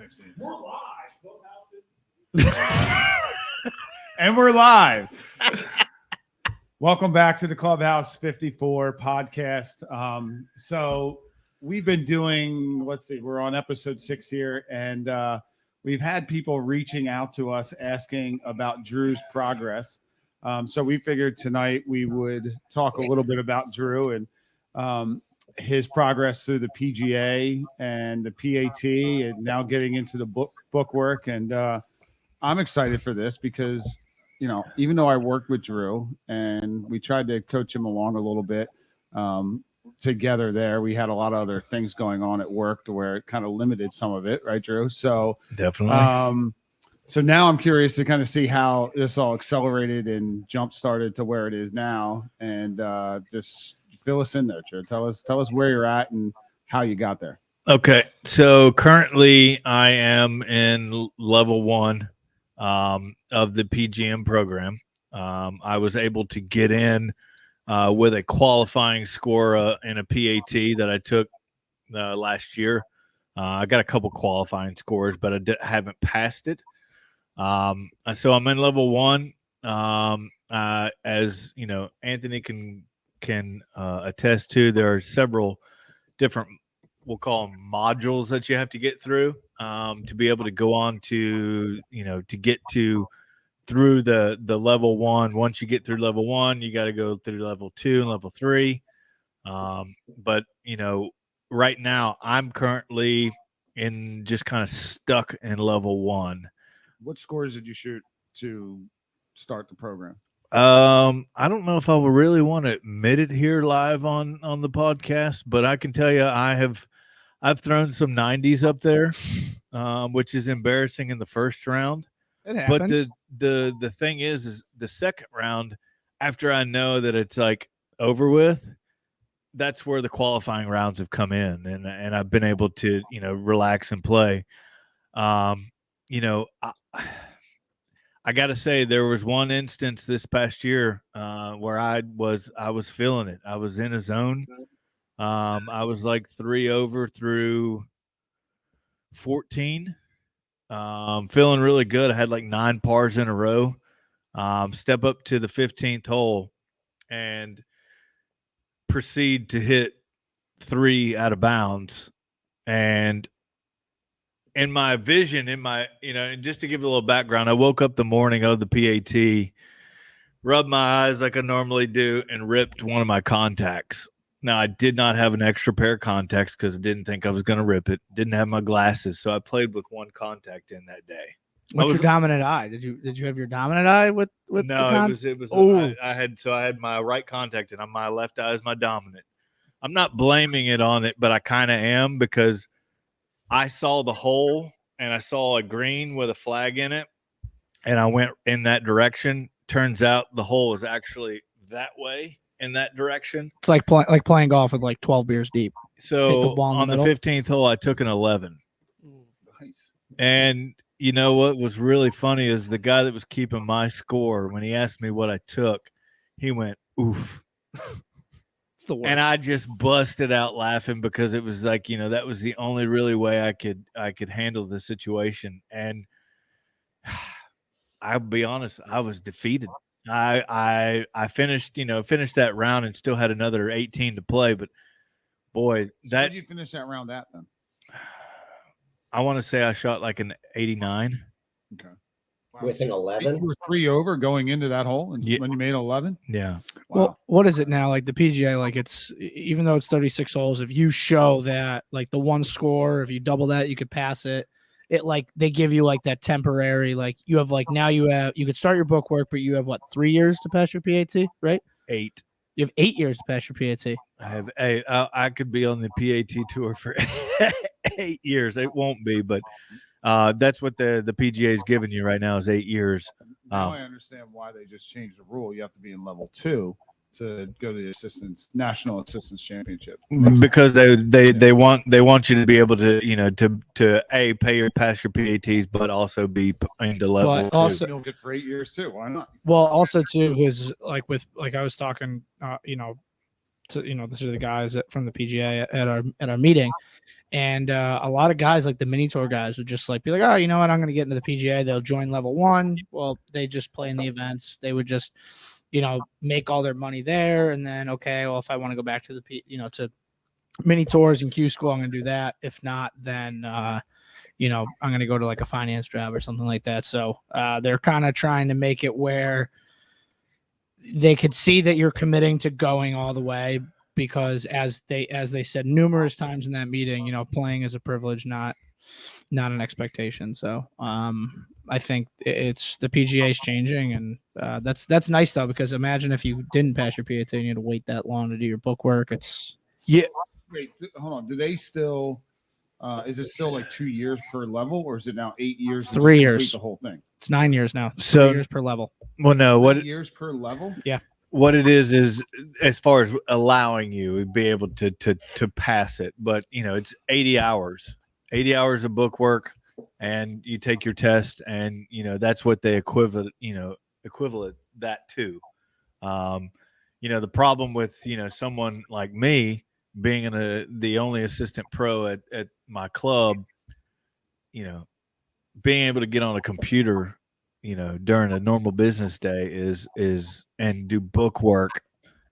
fixing it. We're live. And we're live. Welcome back to the Clubhouse 54 podcast. So we've been doing, we're on episode 6 here, and we've had people reaching out to us asking about Drew's progress. So we figured tonight we would talk a little bit about Drew and his progress through the PGA and the PAT, and now getting into the book work. And I'm excited for this because, you know, even though I worked with Drew and we tried to coach him along a little bit together there, we had a lot of other things going on at work to where it kind of limited some of it, right, Drew? So definitely. So now I'm curious to kind of see how this all accelerated and jump started to where it is now, and just fill us in there, Drew. Tell us where you're at and how you got there. Okay, so currently I am in level 1 of the PGA program. I was able to get in with a qualifying score in a PAT that I took last year. I got a couple qualifying scores, but I haven't passed it. So I'm in level 1. As you know, Anthony can attest to, there are several different, we'll call them modules, that you have to get through to be able to go on to, you know, to get to through the level 1. Once you get through level 1, you got to go through level 2 and level 3. But you know, right now I'm currently in just kind of stuck in level 1. What scores did you shoot to start the program? I don't know if I would really want to admit it here live on the podcast, but I can tell you I've thrown some 90s up there, which is embarrassing in the first round. It happens. But the thing is the second round, after I know that it's like over with, that's where the qualifying rounds have come in, and I've been able to, you know, relax and play. You know, I got to say, there was one instance this past year where I was feeling it. I was in a zone. I was like 3 over through 14. Feeling really good. I had like 9 pars in a row. Step up to the 15th hole and proceed to hit 3 out of bounds. And in my vision, you know, and just to give a little background, I woke up the morning of the PAT, rubbed my eyes like I normally do, and ripped one of my contacts. Now, I did not have an extra pair of contacts because I didn't think I was going to rip it. Didn't have my glasses, so I played with one contact in that day. What's your dominant eye? Did you have your dominant eye with no? It was. Oh. I had my right contact, and my left eye is my dominant. I'm not blaming it on it, but I kind of am, because I saw the hole and I saw a green with a flag in it, and I went in that direction. Turns out the hole is actually that way, in that direction. It's like playing golf with like 12 beers deep. So on the 15th hole, I took an 11. Nice. And you know what was really funny is the guy that was keeping my score, when he asked me what I took, he went, "Oof." It's the worst. And I just busted out laughing, because it was like, you know, that was the only really way I could handle the situation. And I'll be honest, I was defeated. I finished that round and still had another 18 to play. But boy, so where did you finish that round at then? I want to say I shot like an 89. Okay. Wow. With an 11? You were 3 over going into that hole, and when you made 11? Yeah. Wow. Well, what is it now? Like the PGA, like it's, even though it's 36 holes, if you show that like the one score, if you double that, you could pass it. It like they give you like that temporary, like you have like now you could start your book work, but you have what, 3 years to pass your PAT, right? 8. You have 8 years to pass your PAT. I have I could be on the PAT tour for 8 years. It won't be, but that's what the PGA is giving you right now, is 8 years. Now I understand why they just changed the rule. You have to be in level 2 to go to the National Assistance Championship, because they want you to be able to, you know, to pass your PATs, but also be into level 2. Also, you'll get for 8 years too. Why not? Well, also too is like with, like I was talking, you know, to, these are the guys from the PGA at our meeting. And a lot of guys, like the mini tour guys, would just like be like, oh, you know what, I'm going to get into the PGA. They'll join level 1. Well, they just play in the events. They would just, make all their money there. And then, okay, well, if I want to go back to to mini tours and Q school, I'm going to do that. If not, then, I'm going to go to like a finance job or something like that. So they're kind of trying to make it where they could see that you're committing to going all the way, because as they said numerous times in that meeting, playing is a privilege, not an expectation. So I think it's the PGA is changing, and that's nice though, because imagine if you didn't pass your PAT and you had to wait that long to do your book work. It's Wait, hold on. Do they still? Is it still like 2 years per level, or is it now 8 years? 3 years. Complete the whole thing. It's 9 years now. So 3 years per level. Well, no, 9 years per level? Yeah. What it is as far as allowing you to be able to pass it, but it's 80 hours of book work, and you take your test, and that's what they equivalent that to. The problem with someone like me being the only assistant pro at my club, being able to get on a computer during a normal business day is and do book work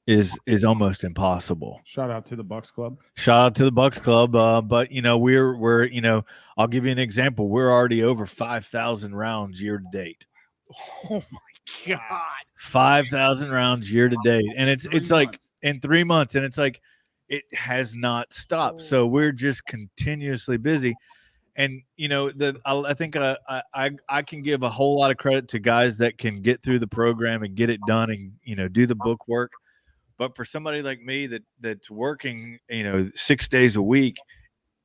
is almost impossible. Shout out to the Bucks Club. But we're I'll give you an example. We're already over 5,000 rounds year to date. Oh my God. 5,000 rounds year to date. And it's like in 3 months, and it's like it has not stopped. So we're just continuously busy. And I think I can give a whole lot of credit to guys that can get through the program and get it done and do the book work. But for somebody like me that's working 6 days a week,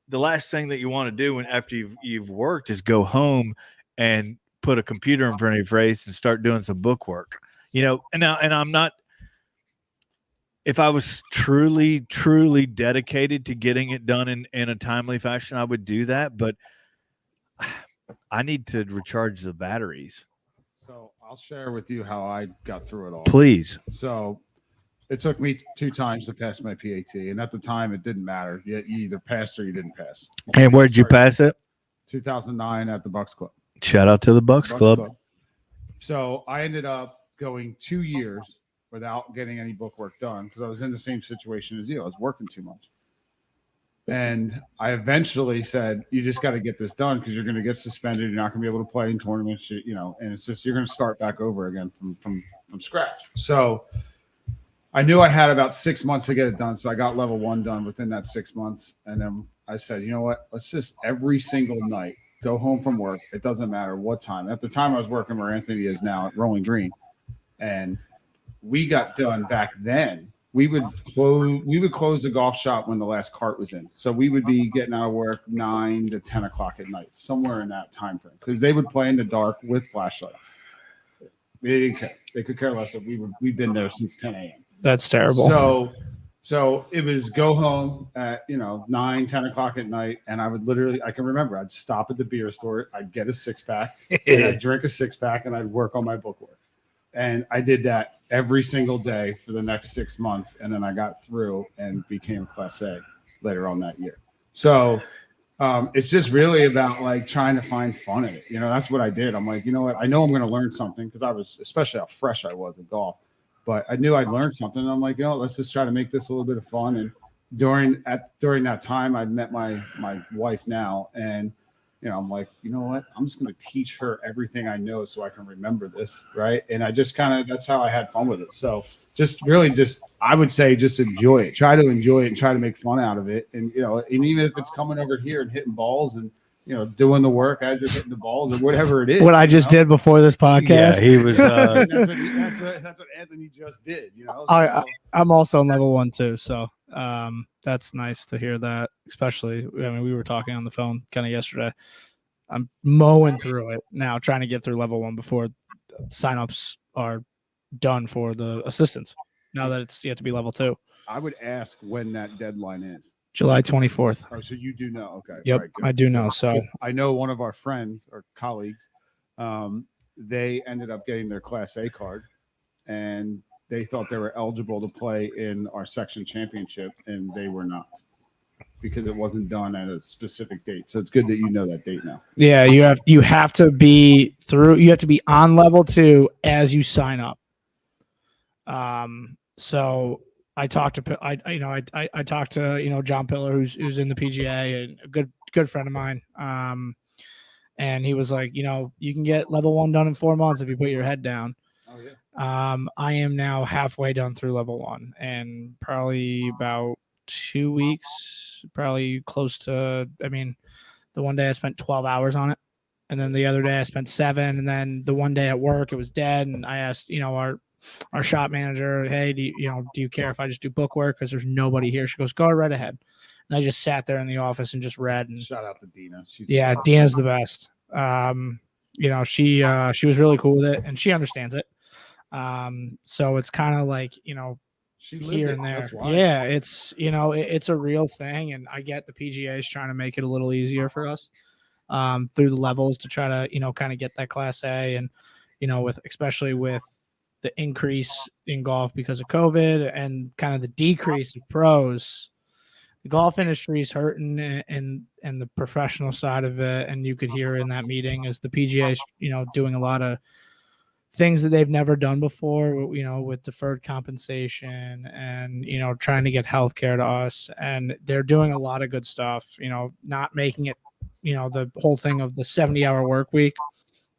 the last thing that you want to do after you've worked is go home and put a computer in front of your face and start doing some book work. And I'm not. If I was truly dedicated to getting it done in a timely fashion, I would do that. But I need to recharge the batteries. So I'll share with you how I got through it all. Please. So it took me 2 times to pass my PAT. And at the time, it didn't matter. You either passed or you didn't pass. And where did you pass it? 2009 at the Bucks Club. Shout out to the Bucks Club. So I ended up going 2 years without getting any book work done, because I was in the same situation as you. I was working too much. And I eventually said, you just got to get this done, because you're going to get suspended. You're not going to be able to play in tournaments, and it's just, you're going to start back over again from scratch. So I knew I had about 6 months to get it done. So I got level 1 done within that 6 months. And then I said, you know what, let's just every single night go home from work. It doesn't matter what time. At the time I was working where Anthony is now at Rolling Green. And we got done back then. We would close the golf shop when the last cart was in. So we would be getting out of work 9 to 10 o'clock at night, somewhere in that time frame, because they would play in the dark with flashlights. They didn't care. They could care less if we've been there since 10 a.m. That's terrible. So it was go home at 9, 10 o'clock at night, and I would I can remember, I'd stop at the beer store, I'd get a 6-pack, and I'd drink a 6-pack, and I'd work on my book work. And I did that every single day for the next 6 months. And then I got through and became Class A later on that year. So it's just really about like trying to find fun in it. That's what I did. I'm like, you know what? I know I'm going to learn something, because I was, especially how fresh I was at golf, but I knew I'd learn something. And I'm like, let's just try to make this a little bit of fun. And during that time, I'd met my wife now, and I'm like, you know what? I'm just going to teach her everything I know so I can remember this, right? And I just that's how I had fun with it. So I would say just enjoy it. Try to enjoy it and try to make fun out of it. And, and even if it's coming over here and hitting balls and, doing the work as you're hitting the balls or whatever it is. What I just did before this podcast. Yeah, he was. That's what Anthony just did, So, I'm also on level 1 too. So that's nice to hear that, especially, we were talking on the phone kind of yesterday. I'm mowing through it now, trying to get through level 1 before signups are done for the assistants. Now that it's yet to be level 2. I would ask when that deadline is. July 24th. Oh, so you do know. Okay. Yep, right, I do know. So I know one of our friends or colleagues, they ended up getting their Class A card, and they thought they were eligible to play in our section championship, and they were not because it wasn't done at a specific date. So it's good that you know that date now. Yeah, you have to be on level 2 as you sign up. So I talked to I talked to John Pillar, who's in the PGA and a good friend of mine. And he was like, you can get level 1 done in 4 months if you put your head down. Oh yeah. I am now halfway done through level 1, and probably about 2 weeks, probably close to. I mean, the one day I spent 12 hours on it, and then the other day I spent 7, and then the one day at work it was dead. And I asked, our shop manager, hey, do you care if I just do book work because there's nobody here? She goes, go right ahead. And I just sat there in the office and just read. And shout out to Dina. Dina's the best. She was really cool with it, and she understands it. So it's kind of like, she here and there. Yeah, it's it's a real thing, and I get the PGA is trying to make it a little easier for us through the levels to try to kind of get that Class A, and especially with the increase in golf because of COVID and kind of the decrease of pros. The golf industry is hurting, and the professional side of it, and you could hear in that meeting is the PGA is doing a lot of things that they've never done before, with deferred compensation and trying to get healthcare to us, and they're doing a lot of good stuff. Not making it, the whole thing of the 70-hour work week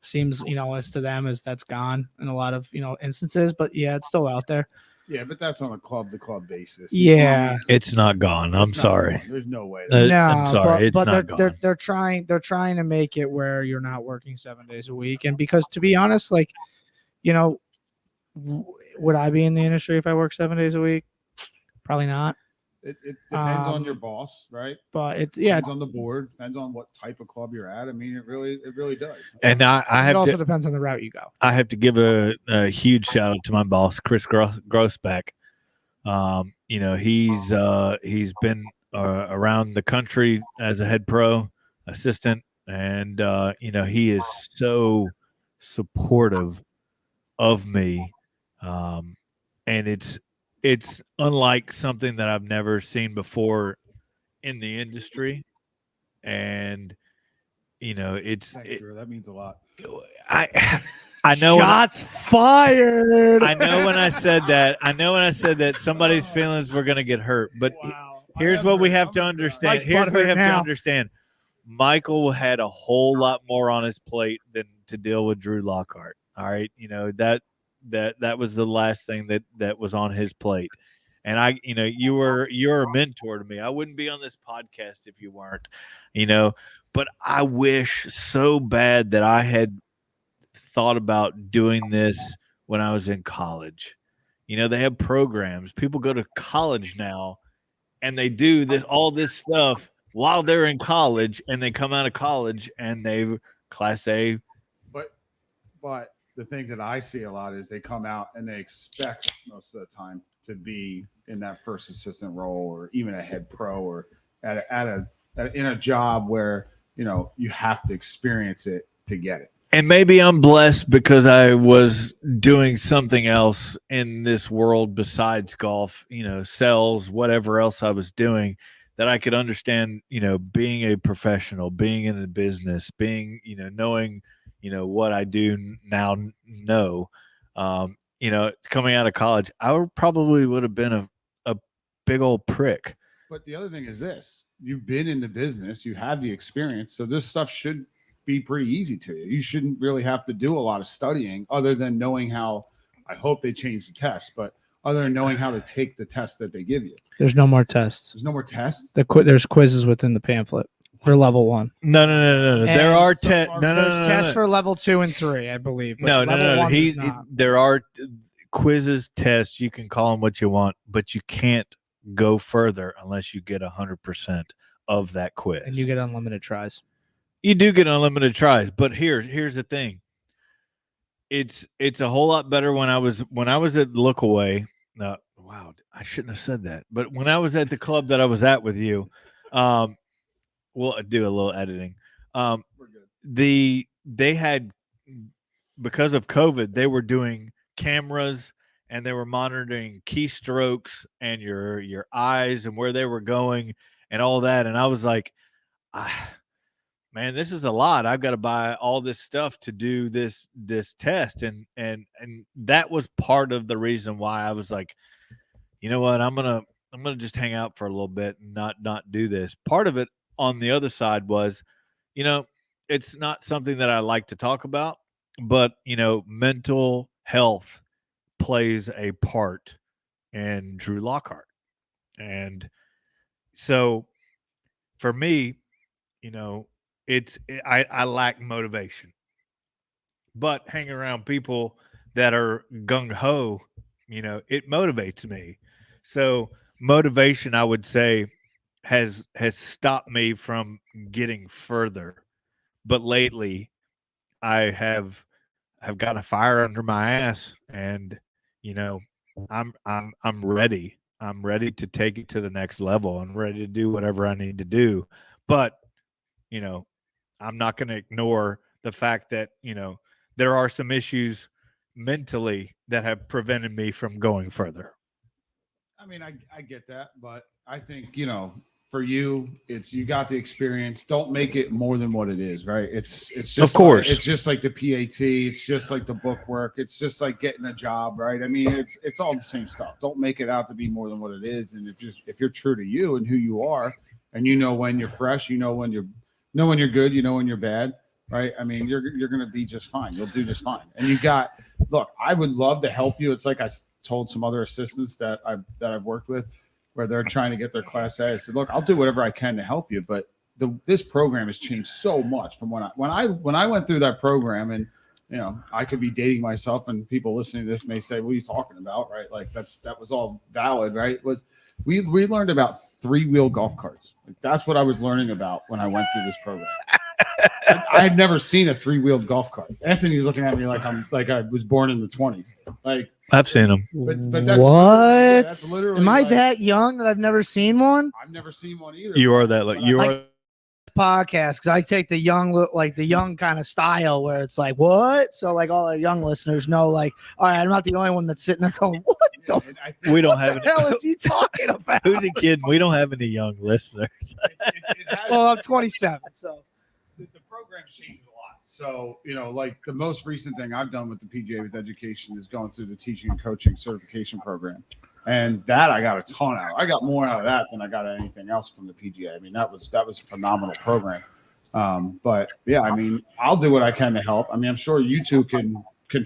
seems as to them as that's gone in a lot of instances, but yeah, it's still out there. Yeah, but that's on a club-to-club basis. Yeah, it's not gone. I'm sorry. There's no way. No, I'm sorry. It's not gone. They're trying to make it where you're not working 7 days a week, and because to be honest, like, would I be in the industry if I work 7 days a week? Probably not. It depends on your boss, right? But depends on the board, depends on what type of club you're at. I mean, it really does. And it also depends on the route you go. I have to give a huge shout out to my boss, Chris Grossbeck. He's been around the country as a head pro assistant, and he is so supportive of me, and it's unlike something that I've never seen before in the industry, and that means a lot. I know. Shots fired. I know when I said that somebody's feelings were going to get hurt, but here's what we have to understand. Michael had a whole lot more on his plate than to deal with Drew Lockhart. All right, that was the last thing that was on his plate. And you're a mentor to me. I wouldn't be on this podcast if you weren't, but I wish so bad that I had thought about doing this when I was in college. They have programs. People go to college now and they do all this stuff while they're in college, and they come out of college and they've Class A. But the thing that I see a lot is they come out and they expect most of the time to be in that first assistant role, or even a head pro, or in a job where you have to experience it to get it. And maybe I'm blessed because I was doing something else in this world besides golf, sales, whatever else I was doing, that I could understand, being a professional, being in the business, being, knowing, what I do now know. Coming out of college, I probably would have been a big old prick. But the other thing is this: you've been in the business, you have the experience, so this stuff should be pretty easy to you. You shouldn't really have to do a lot of studying, other than knowing how. I hope they change the test, but other than knowing how to take the test that they give you. There's no more tests. There's no more tests. There's quizzes within the pamphlet for level 1. No. There are tests. There's tests for level 2 and 3, I believe. No. There are quizzes, tests. You can call them what you want, but you can't go further unless you get 100% of that quiz. And you get unlimited tries. You do get unlimited tries, but here's the thing. It's a whole lot better when I was at Lookaway. Wow, I shouldn't have said that. But when I was at the club that I was at with you, we'll do a little editing. They had, because of COVID, they were doing cameras and they were monitoring keystrokes and your eyes and where they were going and all that. And I was like, man, this is a lot. I've got to buy all this stuff to do this test. And that was part of the reason why I was like, you know what, I'm gonna just hang out for a little bit and not do this. Part of it on the other side was, it's not something that I like to talk about, but mental health plays a part in Drew Lockhart. And so for me, I lack motivation, but hanging around people that are gung ho, it motivates me. So motivation, I would say, has stopped me from getting further. But lately, I have got a fire under my ass, and I'm ready. I'm ready to take it to the next level. I'm ready to do whatever I need to do. But I'm not going to ignore the fact that there are some issues mentally that have prevented me from going further. I mean, I get that, but I think, for you, it's you got the experience. Don't make it more than what it is, right? It's just Of course. it's just like the PAT. It's just like the book work. It's just like getting a job, right? I mean, it's all the same stuff. Don't make it out to be more than what it is. And if you're true to you and who you are, and when you're fresh, when you're when you're good, when you're bad, right? I mean, you're gonna be just fine. You'll do just fine. And look, I would love to help you. It's like I told some other assistants that I've worked with, where they're trying to get their class A. I said, look, I'll do whatever I can to help you, but this program has changed so much from when I went through that program. And I could be dating myself, and people listening to this may say, what are you talking about, right? Like that was all valid, right? We learned about 3-wheel golf carts. Like, that's what I was learning about when I went through this program. I had never seen a 3-wheeled golf cart. Anthony's looking at me like I was born in the 20s. Like, I've seen them. But that's what? That's literally. Am I that young that I've never seen one? I've never seen one either. You are that. You are. Podcast, because I take the young kind of style where it's like, what? So like all our young listeners know, like, all right, I'm not the only one that's sitting there going, what We don't have the hell is he talking about? Who's he kidding? We don't have any young listeners. Well, I'm 27, so the program's changed a lot. So like the most recent thing I've done with the PGA with education is going through the teaching and coaching certification program. And that I got a ton out. I got more out of that than I got anything else from the PGA. I mean, that was a phenomenal program. But yeah, I mean, I'll do what I can to help. I mean, I'm sure you two can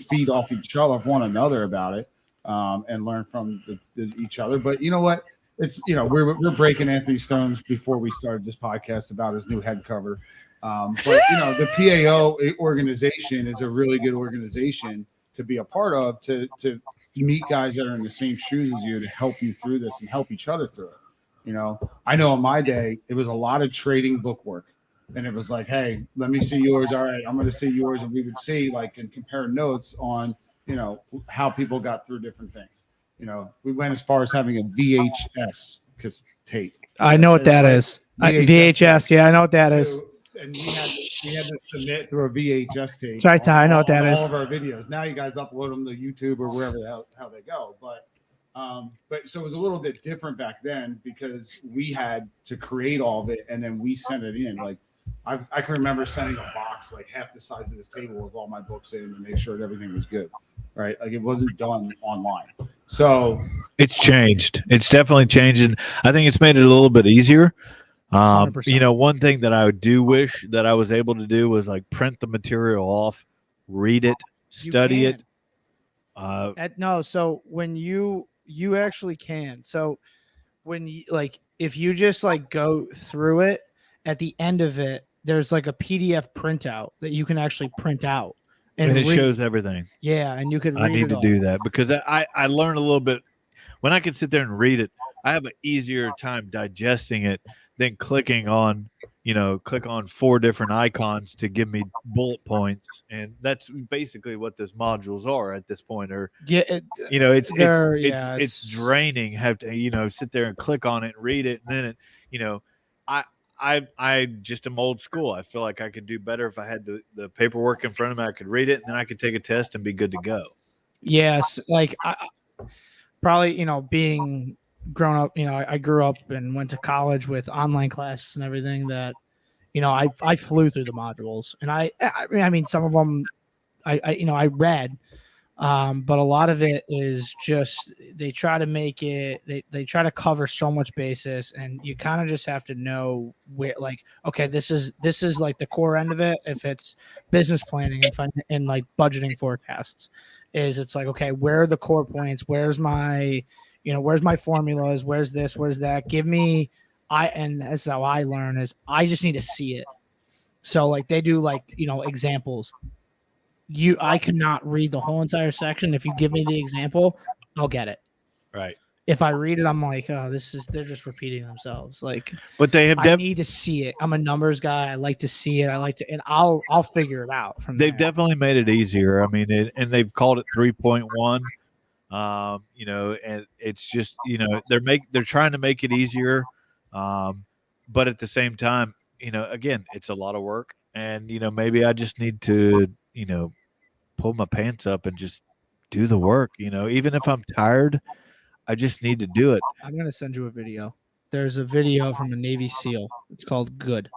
feed off each other, one another about it, and learn from each other. But you know what? It's we're breaking Anthony Stone's before we started this podcast about his new head cover. But the PAO organization is a really good organization to be a part of to meet guys that are in the same shoes as you to help you through this and help each other through it. I know in my day, it was a lot of trading book work, and it was like, hey, let me see yours. All right, I'm going to see yours. And we would see and compare notes on, how people got through different things. We went as far as having a VHS tape. I know what that is. VHS. Yeah, I know what that is. And we had to submit through a VHS tape. Sorry, Ty, I know what that is. All of our videos. Now you guys upload them to YouTube or wherever how they go. But so it was a little bit different back then because we had to create all of it and then we sent it in. Like I can remember sending a box like half the size of this table with all my books in to make sure that everything was good. Right? Like it wasn't done online. So it's changed. It's definitely changed. And I think it's made it a little bit easier. 100%. One thing that I do wish that I was able to do was like print the material off, read it, study it. No, so when you actually can. So when you if you just go through it, at the end of it, there's like a PDF printout that you can actually print out. And it shows everything. Yeah, and you could read I need it to do that because I learned a little bit. When I can sit there and read it, I have an easier time digesting it than clicking on 4 different icons to give me bullet points. And that's basically what those modules are at this point. Or it's draining. Have to sit there and click on it, and read it, and then I just am old school. I feel like I could do better if I had the paperwork in front of me. I could read it, and then I could take a test and be good to go. Yes, probably, being grown up, I grew up and went to college with online classes and everything that, I flew through the modules, and I mean, some of them I read, but a lot of it is just they try to make it they try to cover so much basis, and you kind of just have to know where, like, okay, this is like the core end of it. If it's business planning and like budgeting forecasts, it's like, okay, where are the core points? Where's my formulas? Where's this? Where's that? Give me and that's how I learn is I just need to see it. So like they do like, examples. I could not read the whole entire section. If you give me the example, I'll get it. Right. If I read it, I'm like, oh, they're just repeating themselves. Like, But they have I need to see it. I'm a numbers guy. I like to see it. And I'll figure it out from they've there. definitely made it easier. I mean, and they've called it 3.1. And it's just, they're trying to make it easier. But at the same time, again, it's a lot of work, and maybe I just need to, pull my pants up and just do the work. Even if I'm tired, I just need to do it. I'm gonna send you a video. There's a video from a Navy SEAL. It's called Good.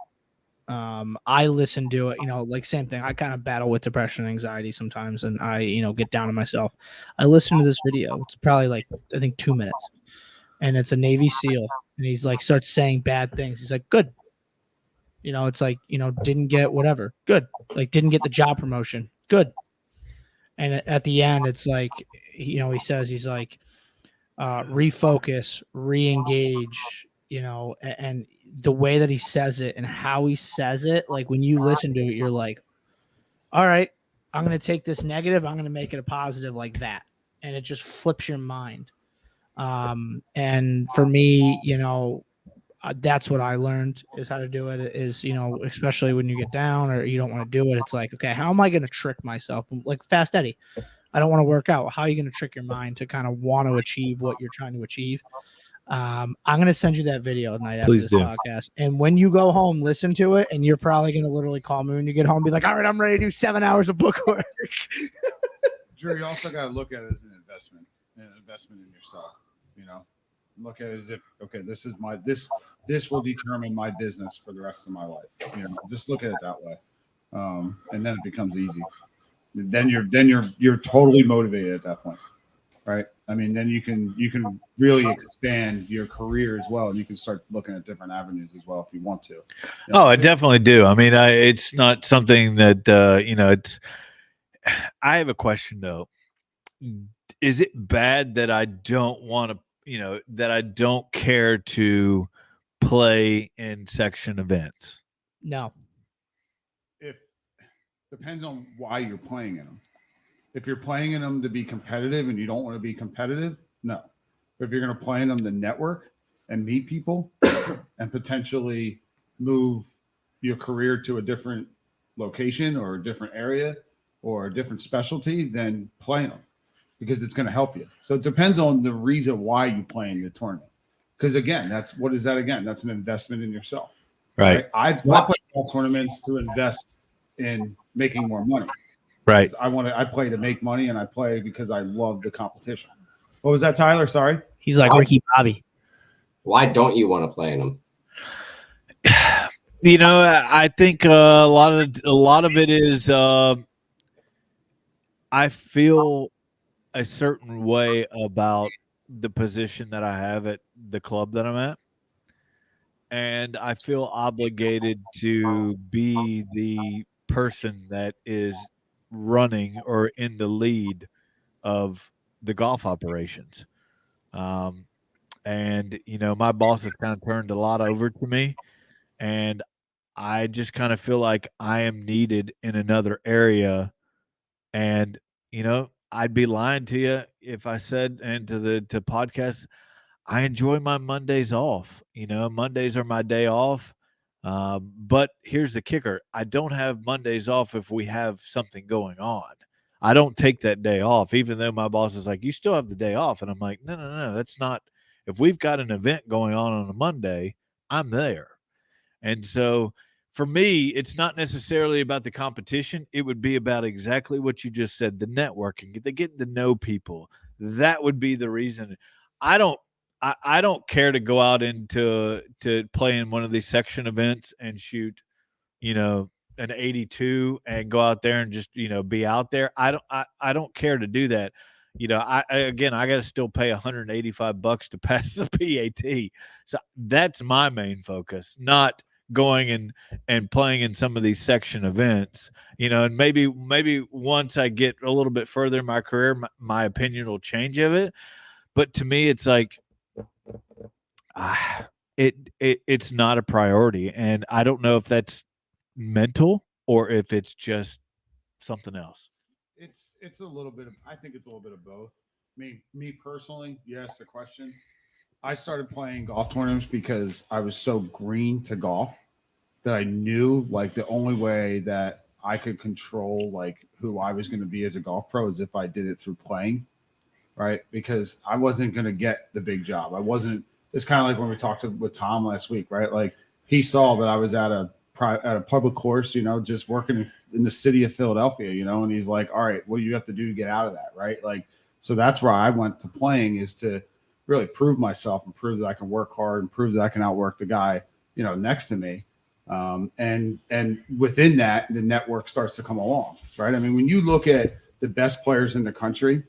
I listen to it, like same thing. I kind of battle with depression and anxiety sometimes, and I, get down on myself. I listen to this video. It's probably like, I think 2 minutes, and it's a Navy SEAL, and he's like starts saying bad things. He's like, good. It's like, didn't get whatever. Good. Like didn't get the job promotion. Good. And at the end, it's like, he says, he's like, refocus, re-engage, and the way that he says it and how he says it, like when you listen to it, you're like, all right, I'm going to take this negative, I'm going to make it a positive, like that. And it just flips your mind. And for me, that's what I learned is how to do it is, especially when you get down or you don't want to do it. It's like, okay, how am I going to trick myself? Like Fast Eddie, I don't want to work out. How are you going to trick your mind to kind of want to achieve what you're trying to achieve? I'm going to send you that video tonight after this podcast. And when you go home, listen to it. And you're probably going to literally call me when you get home and be like, all right, I'm ready to do 7 hours of book work. Drew, you also got to look at it as an investment in yourself. Look at it as if, okay, this will determine my business for the rest of my life. Just look at it that way. And then it becomes easy. Then you're totally motivated at that point, right? I mean, then you can really expand your career as well, and you can start looking at different avenues as well if you want to. Oh, I definitely do. I mean, it's not something that it's. I have a question though. Is it bad that I don't want to, that I don't care to play in section events? No. Depends on why you're playing in them. If you're playing in them to be competitive and you don't want to be competitive, no. But if you're going to play in them to network and meet people and potentially move your career to a different location or a different area or a different specialty, then play them because it's going to help you. So it depends on the reason why you play in the tournament. Because again, that's an investment in yourself. Right. I play golf tournaments to invest in making more money. Right. I play to make money, and I play because I love the competition. What was that, Tyler? Sorry. He's like Ricky Bobby. Why don't you want to play in them? I think a lot of it is I feel a certain way about the position that I have at the club that I'm at. And I feel obligated to be the person that is running or in the lead of the golf operations. And my boss has kind of turned a lot over to me, and I just kind of feel like I am needed in another area. And, I'd be lying to you if I said, and to the podcast, I enjoy my Mondays off. Mondays are my day off. But here's the kicker. I don't have Mondays off if we have something going on. I don't take that day off, even though my boss is like, you still have the day off. And I'm like, no, that's not. If we've got an event going on a Monday, I'm there. And so for me, it's not necessarily about the competition. It would be about exactly what you just said, the networking, the getting to know people, that would be the reason. I don't care to go out to play in one of these section events and shoot, an 82 and go out there and just, be out there. I don't care to do that. I got to still pay $185 to pass the PAT. So that's my main focus, not going and playing in some of these section events, and maybe once I get a little bit further in my career, my opinion will change of it. But to me, it's like, it's not a priority. And I don't know if that's mental or if it's just something else. It's a little bit of, I think it's a little bit of both. Me personally, you asked the question. I started playing golf tournaments because I was so green to golf that I knew like the only way that I could control like who I was going to be as a golf pro is if I did it through playing, right? Because I wasn't going to get the big job. It's kind of like when we talked with Tom last week, right? Like he saw that I was at a public course, just working in the city of Philadelphia, and he's like, all right, what do you have to do to get out of that, right? Like, so that's where I went to playing, is to really prove myself and prove that I can work hard and prove that I can outwork the guy, next to me. And within that, the network starts to come along, right? I mean, when you look at the best players in the country,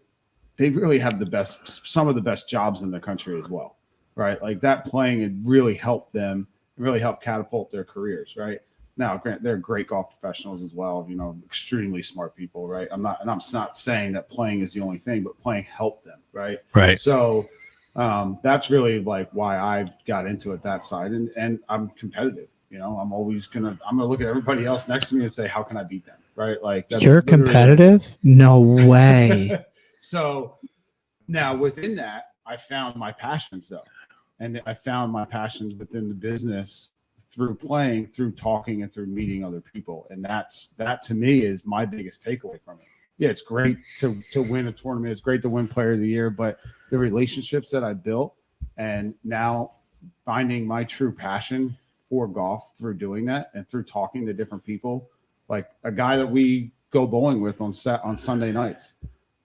they really have some of the best jobs in the country as well, right? Like that playing had really helped them, really helped catapult their careers, right? Now, they're great golf professionals as well, extremely smart people, right? I'm not saying that playing is the only thing, but playing helped them, right? Right. So that's really like why I got into it, that side, and I'm competitive. I'm always gonna look at everybody else next to me and say, how can I beat them, right? Like you're competitive? No way. So now within that, I found my passions though, and I found my passions within the business through playing, through talking, and through meeting other people, and that to me is my biggest takeaway from it. Yeah, it's great to win a tournament. It's great to win Player of the Year, but the relationships that I built, and now finding my true passion for golf through doing that and through talking to different people, like a guy that we go bowling with on Sunday nights.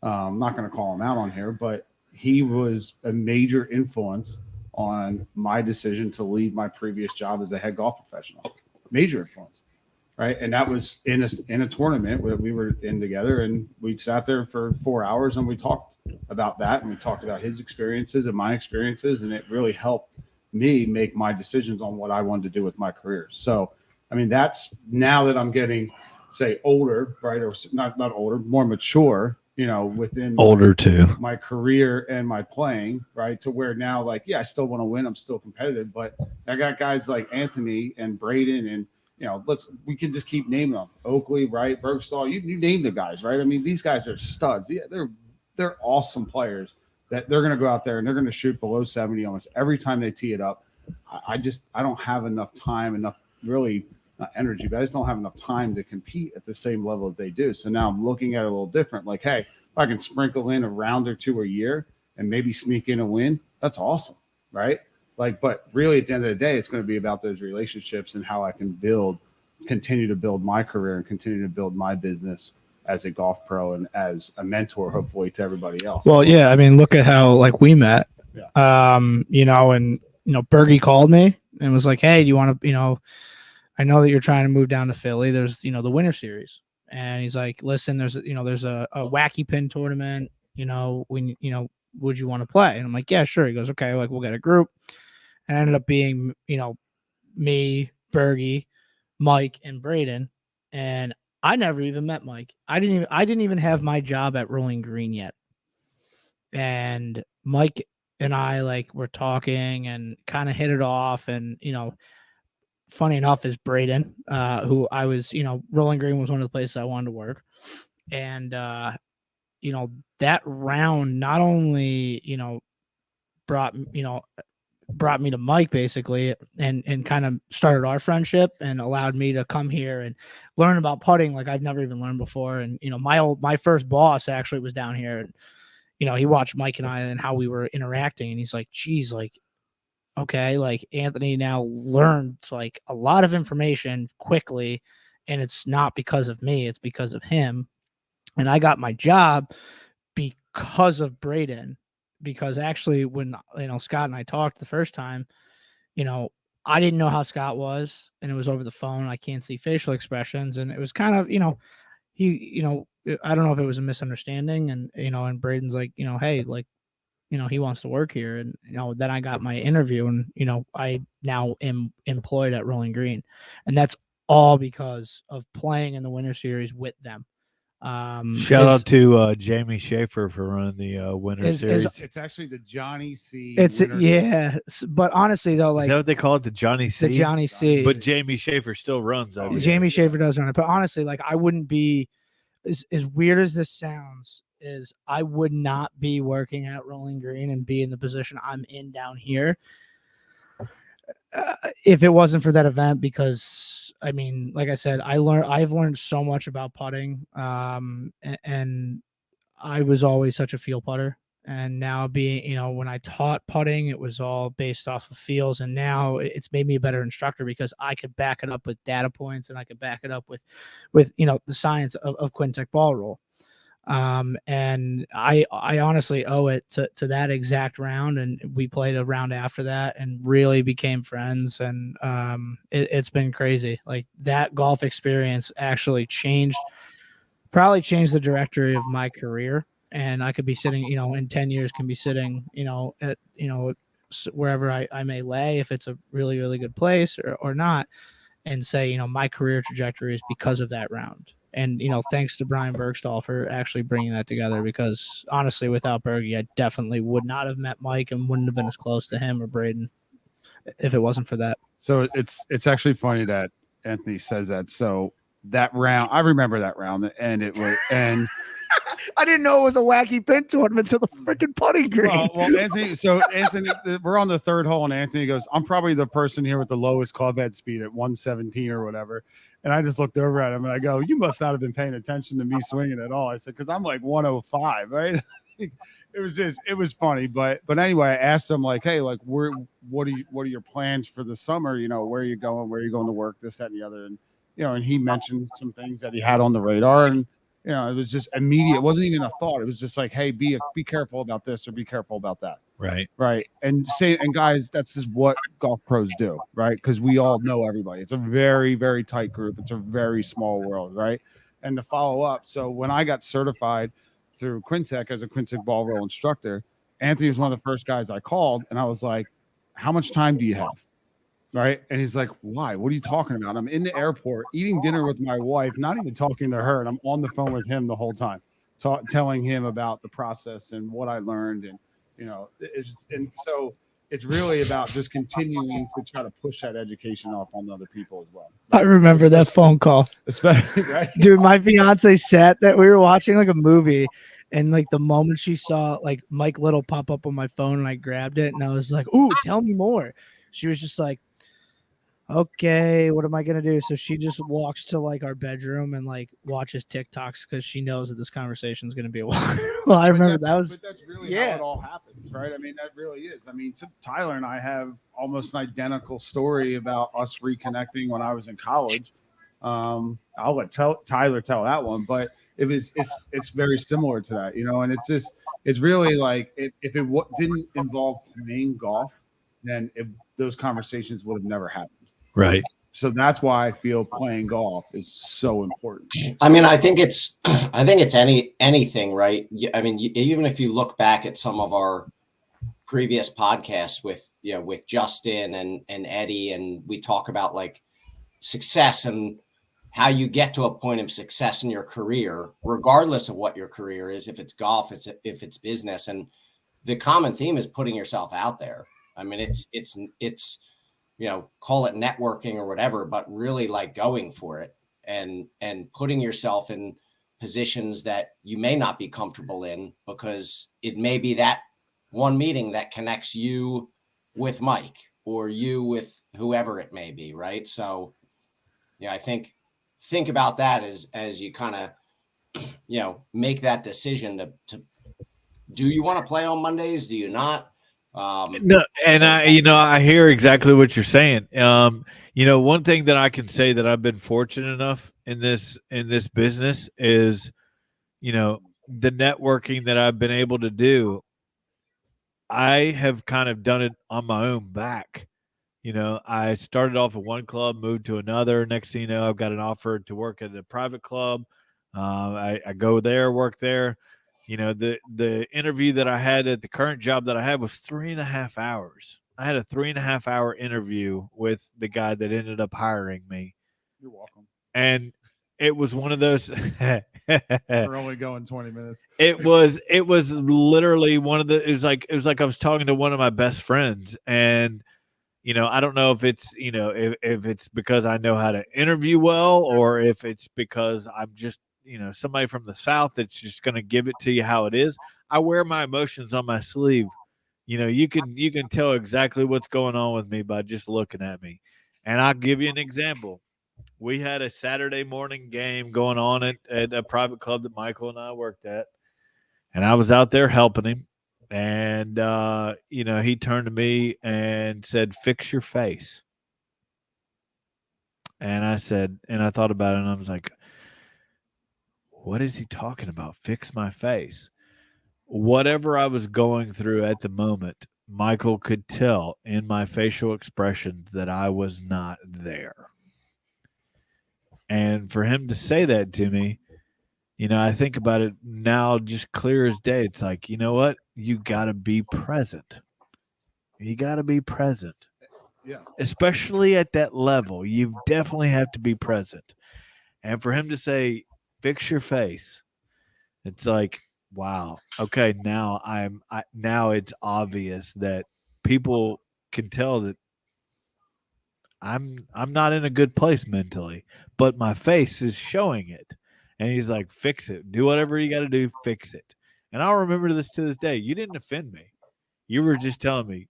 I'm not going to call him out on here, but he was a major influence on my decision to leave my previous job as a head golf professional. Major influence, right? And that was in a tournament where we were in together, and we sat there for 4 hours and we talked about that, and we talked about his experiences and my experiences, and it really helped me make my decisions on what I wanted to do with my career. So, I mean, that's now that I'm getting, say, older, right? Or not older, more mature, within older too, my career and my playing, right? To where now, like, yeah, I still want to win. I'm still competitive, but I got guys like Anthony and Braden, and, we can just keep naming them. Oakley, right? Bergstall, you name the guys, right? I mean, these guys are studs. Yeah, they're awesome players that they're going to go out there and they're going to shoot below 70 almost every time they tee it up. I don't have enough time, enough really not energy, but I just don't have enough time to compete at the same level that they do. So now I'm looking at it a little different. Like, hey, if I can sprinkle in a round or two a year and maybe sneak in a win, that's awesome, right? Like, but really at the end of the day, it's going to be about those relationships and how I can continue to build my career and continue to build my business as a golf pro and as a mentor, hopefully, to everybody else. Well, yeah, I mean, look at how like we met. Yeah. And Bergie called me and was like, "Hey, do you want to, I know that you're trying to move down to Philly. There's, the Winter Series." And he's like, "Listen, there's a wacky pin tournament, would you want to play?" And I'm like, "Yeah, sure." He goes, "Okay, like we'll get a group." And it ended up being, me, Bergie, Mike, and Braden. And I never even met Mike. I didn't even have my job at Rolling Green yet. And Mike and I like were talking and kind of hit it off. And, funny enough is Braden, who I was, Rolling Green was one of the places I wanted to work. And, that round not only, brought me to Mike basically and kind of started our friendship and allowed me to come here and learn about putting like I've never even learned before. And, my first boss actually was down here, and, he watched Mike and I and how we were interacting, and he's like, geez, like, okay, like Anthony now learned like a lot of information quickly, and it's not because of me, it's because of him. And I got my job because of Braden, because actually when, Scott and I talked the first time, I didn't know how Scott was, and it was over the phone. I can't see facial expressions. And it was kind of, he, I don't know if it was a misunderstanding, and, and Braden's like, hey, like, he wants to work here. And, then I got my interview, and, I now am employed at Rolling Green, and that's all because of playing in the Winter Series with them. Shout out to Jamie Schaefer for running the Winter Series. It's actually the Johnny C. It's Winter but honestly though, like, is that what they call it, the Johnny C? The Johnny C. But Jamie Schaefer still runs over there. Jamie Schaefer does run it, but honestly, like, I wouldn't be as weird as this sounds. Is I would not be working at Rolling Green and be in the position I'm in down here if it wasn't for that event, because I mean, like I said, I've learned so much about putting, and I was always such a feel putter, and now being, when I taught putting, it was all based off of feels, and now it's made me a better instructor because I could back it up with data points, and I could back it up with the science of Quintec ball roll. And I honestly owe it to that exact round, and we played a round after that and really became friends. And it's been crazy. Like, that golf experience actually probably changed the trajectory of my career. And I could be sitting, in 10 years can be sitting, at, wherever I may lay, if it's a really, really good place or not, and say, my career trajectory is because of that round. And, thanks to Brian Bergstall for actually bringing that together, because honestly, without Bergie, I definitely would not have met Mike and wouldn't have been as close to him or Braden if it wasn't for that. So it's actually funny that Anthony says that. So that round, I remember that round, and it was, and I didn't know it was a wacky pin tournament until the freaking putting green. well, Anthony, we're on the third hole, and Anthony goes, I'm probably the person here with the lowest club head speed at 117 or whatever. And I just looked over at him and I go, you must not have been paying attention to me swinging at all. I said, because I'm like 105, right? It was funny. But anyway, I asked him, like, hey, like, what are your plans for the summer? Where are you going? Where are you going to work? This, that, and the other. And, and he mentioned some things that he had on the radar. And, it was just immediate. It wasn't even a thought. It was just like, hey, be careful about this or be careful about that. Right. And guys, that's just what golf pros do, right? Because we all know everybody. It's a very, very tight group. It's a very small world, right? And to follow up, so when I got certified through Quintec as a Quintec ball roll instructor, Anthony was one of the first guys I called, and I was like, how much time do you have? Right. And he's like, why? What are you talking about? I'm in the airport eating dinner with my wife, not even talking to her. And I'm on the phone with him the whole time, telling him about the process and what I learned. And, and so it's really about just continuing to try to push that education off on other people as well. I remember that phone call. Especially, right? Dude, my fiance sat that we were watching like a movie, and like the moment she saw like Mike Little pop up on my phone, and I grabbed it and I was like, ooh, tell me more. She was just like, okay, what am I gonna do? So she just walks to like our bedroom and like watches TikToks because she knows that this conversation is gonna be a while. Well, I remember that was. But that's really how it all happens, right? I mean, that really is. I mean, Tyler and I have almost an identical story about us reconnecting when I was in college. I'll let Tyler tell that one, but it's very similar to that, And it's really like if it didn't involve playing golf, then those conversations would have never happened. Right. So that's why I feel playing golf is so important. I mean, I think it's anything, right? I mean, even if you look back at some of our previous podcasts with Justin and Eddie, and we talk about like success and how you get to a point of success in your career, regardless of what your career is, if it's golf, if it's business, and the common theme is putting yourself out there. I mean, it's call it networking or whatever, but really like going for it and putting yourself in positions that you may not be comfortable in, because it may be that one meeting that connects you with Mike or you with whoever it may be. Right. So, I think about that as you kind of, make that decision to do you want to play on Mondays? Do you not? No, and I hear exactly what you're saying. One thing that I can say that I've been fortunate enough in this business is, the networking that I've been able to do, I have kind of done it on my own back. You know, I started off at one club, moved to another. Next thing you know, I've got an offer to work at a private club. I go there, work there. You know, the interview that I had at the current job that I had was 3.5 hours. I had a 3.5 hour interview with the guy that ended up hiring me. You're welcome. And it was one of those. We're only going 20 minutes. It was literally one of the. It was like I was talking to one of my best friends, and you know, I don't know if it's if it's because I know how to interview well, or if it's because I'm just somebody from the South that's just going to give it to you how it is. I wear my emotions on my sleeve. You know, you can tell exactly what's going on with me by just looking at me. And I'll give you an example. We had a Saturday morning game going on at a private club that Michael and I worked at, and I was out there helping him. And he turned to me and said, "Fix your face." And I said, and I thought about it, and I was like, "What is he talking about? Fix my face?" Whatever I was going through at the moment, Michael could tell in my facial expressions that I was not there. And for him to say that to me, I think about it now just clear as day. It's like, you know what? You got to be present. You got to be present. Yeah. Especially at that level. You definitely have to be present. And for him to say, fix your face, it's like, wow. Okay, now now it's obvious that people can tell that I'm not in a good place mentally, but my face is showing it. And he's like, fix it. Do whatever you got to do, fix it. And I'll remember this to this day. You didn't offend me. You were just telling me,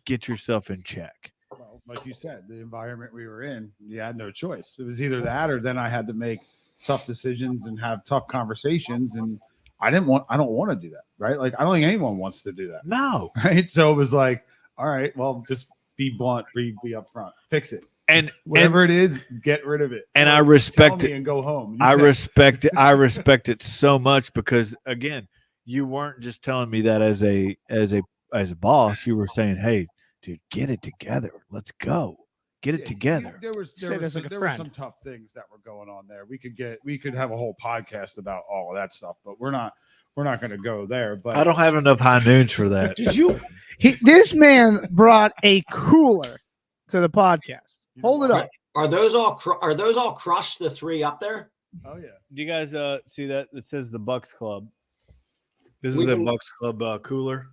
get yourself in check. Well, like you said, the environment we were in, you had no choice. It was either that or then I had to make tough decisions and have tough conversations. And I don't want to do that. Right. Like, I don't think anyone wants to do that. No. Right. So it was like, all right, well, just be blunt, be upfront, fix it. And whatever it is, get rid of it. And or I respect it and go home. I respect it so much because again, you weren't just telling me that as a boss. You were saying, "Hey, dude, get it together. Let's go. Get it together." There were some tough things that were going on there. We could have a whole podcast about all of that stuff, but we're not going to go there. But I don't have enough high noons for that. Did you? This man brought a cooler to the podcast. Hold it up. Are those all crushed? The three up there? Oh yeah. Do you guys see that? It says the Bucks Club. This is a Bucks Club cooler.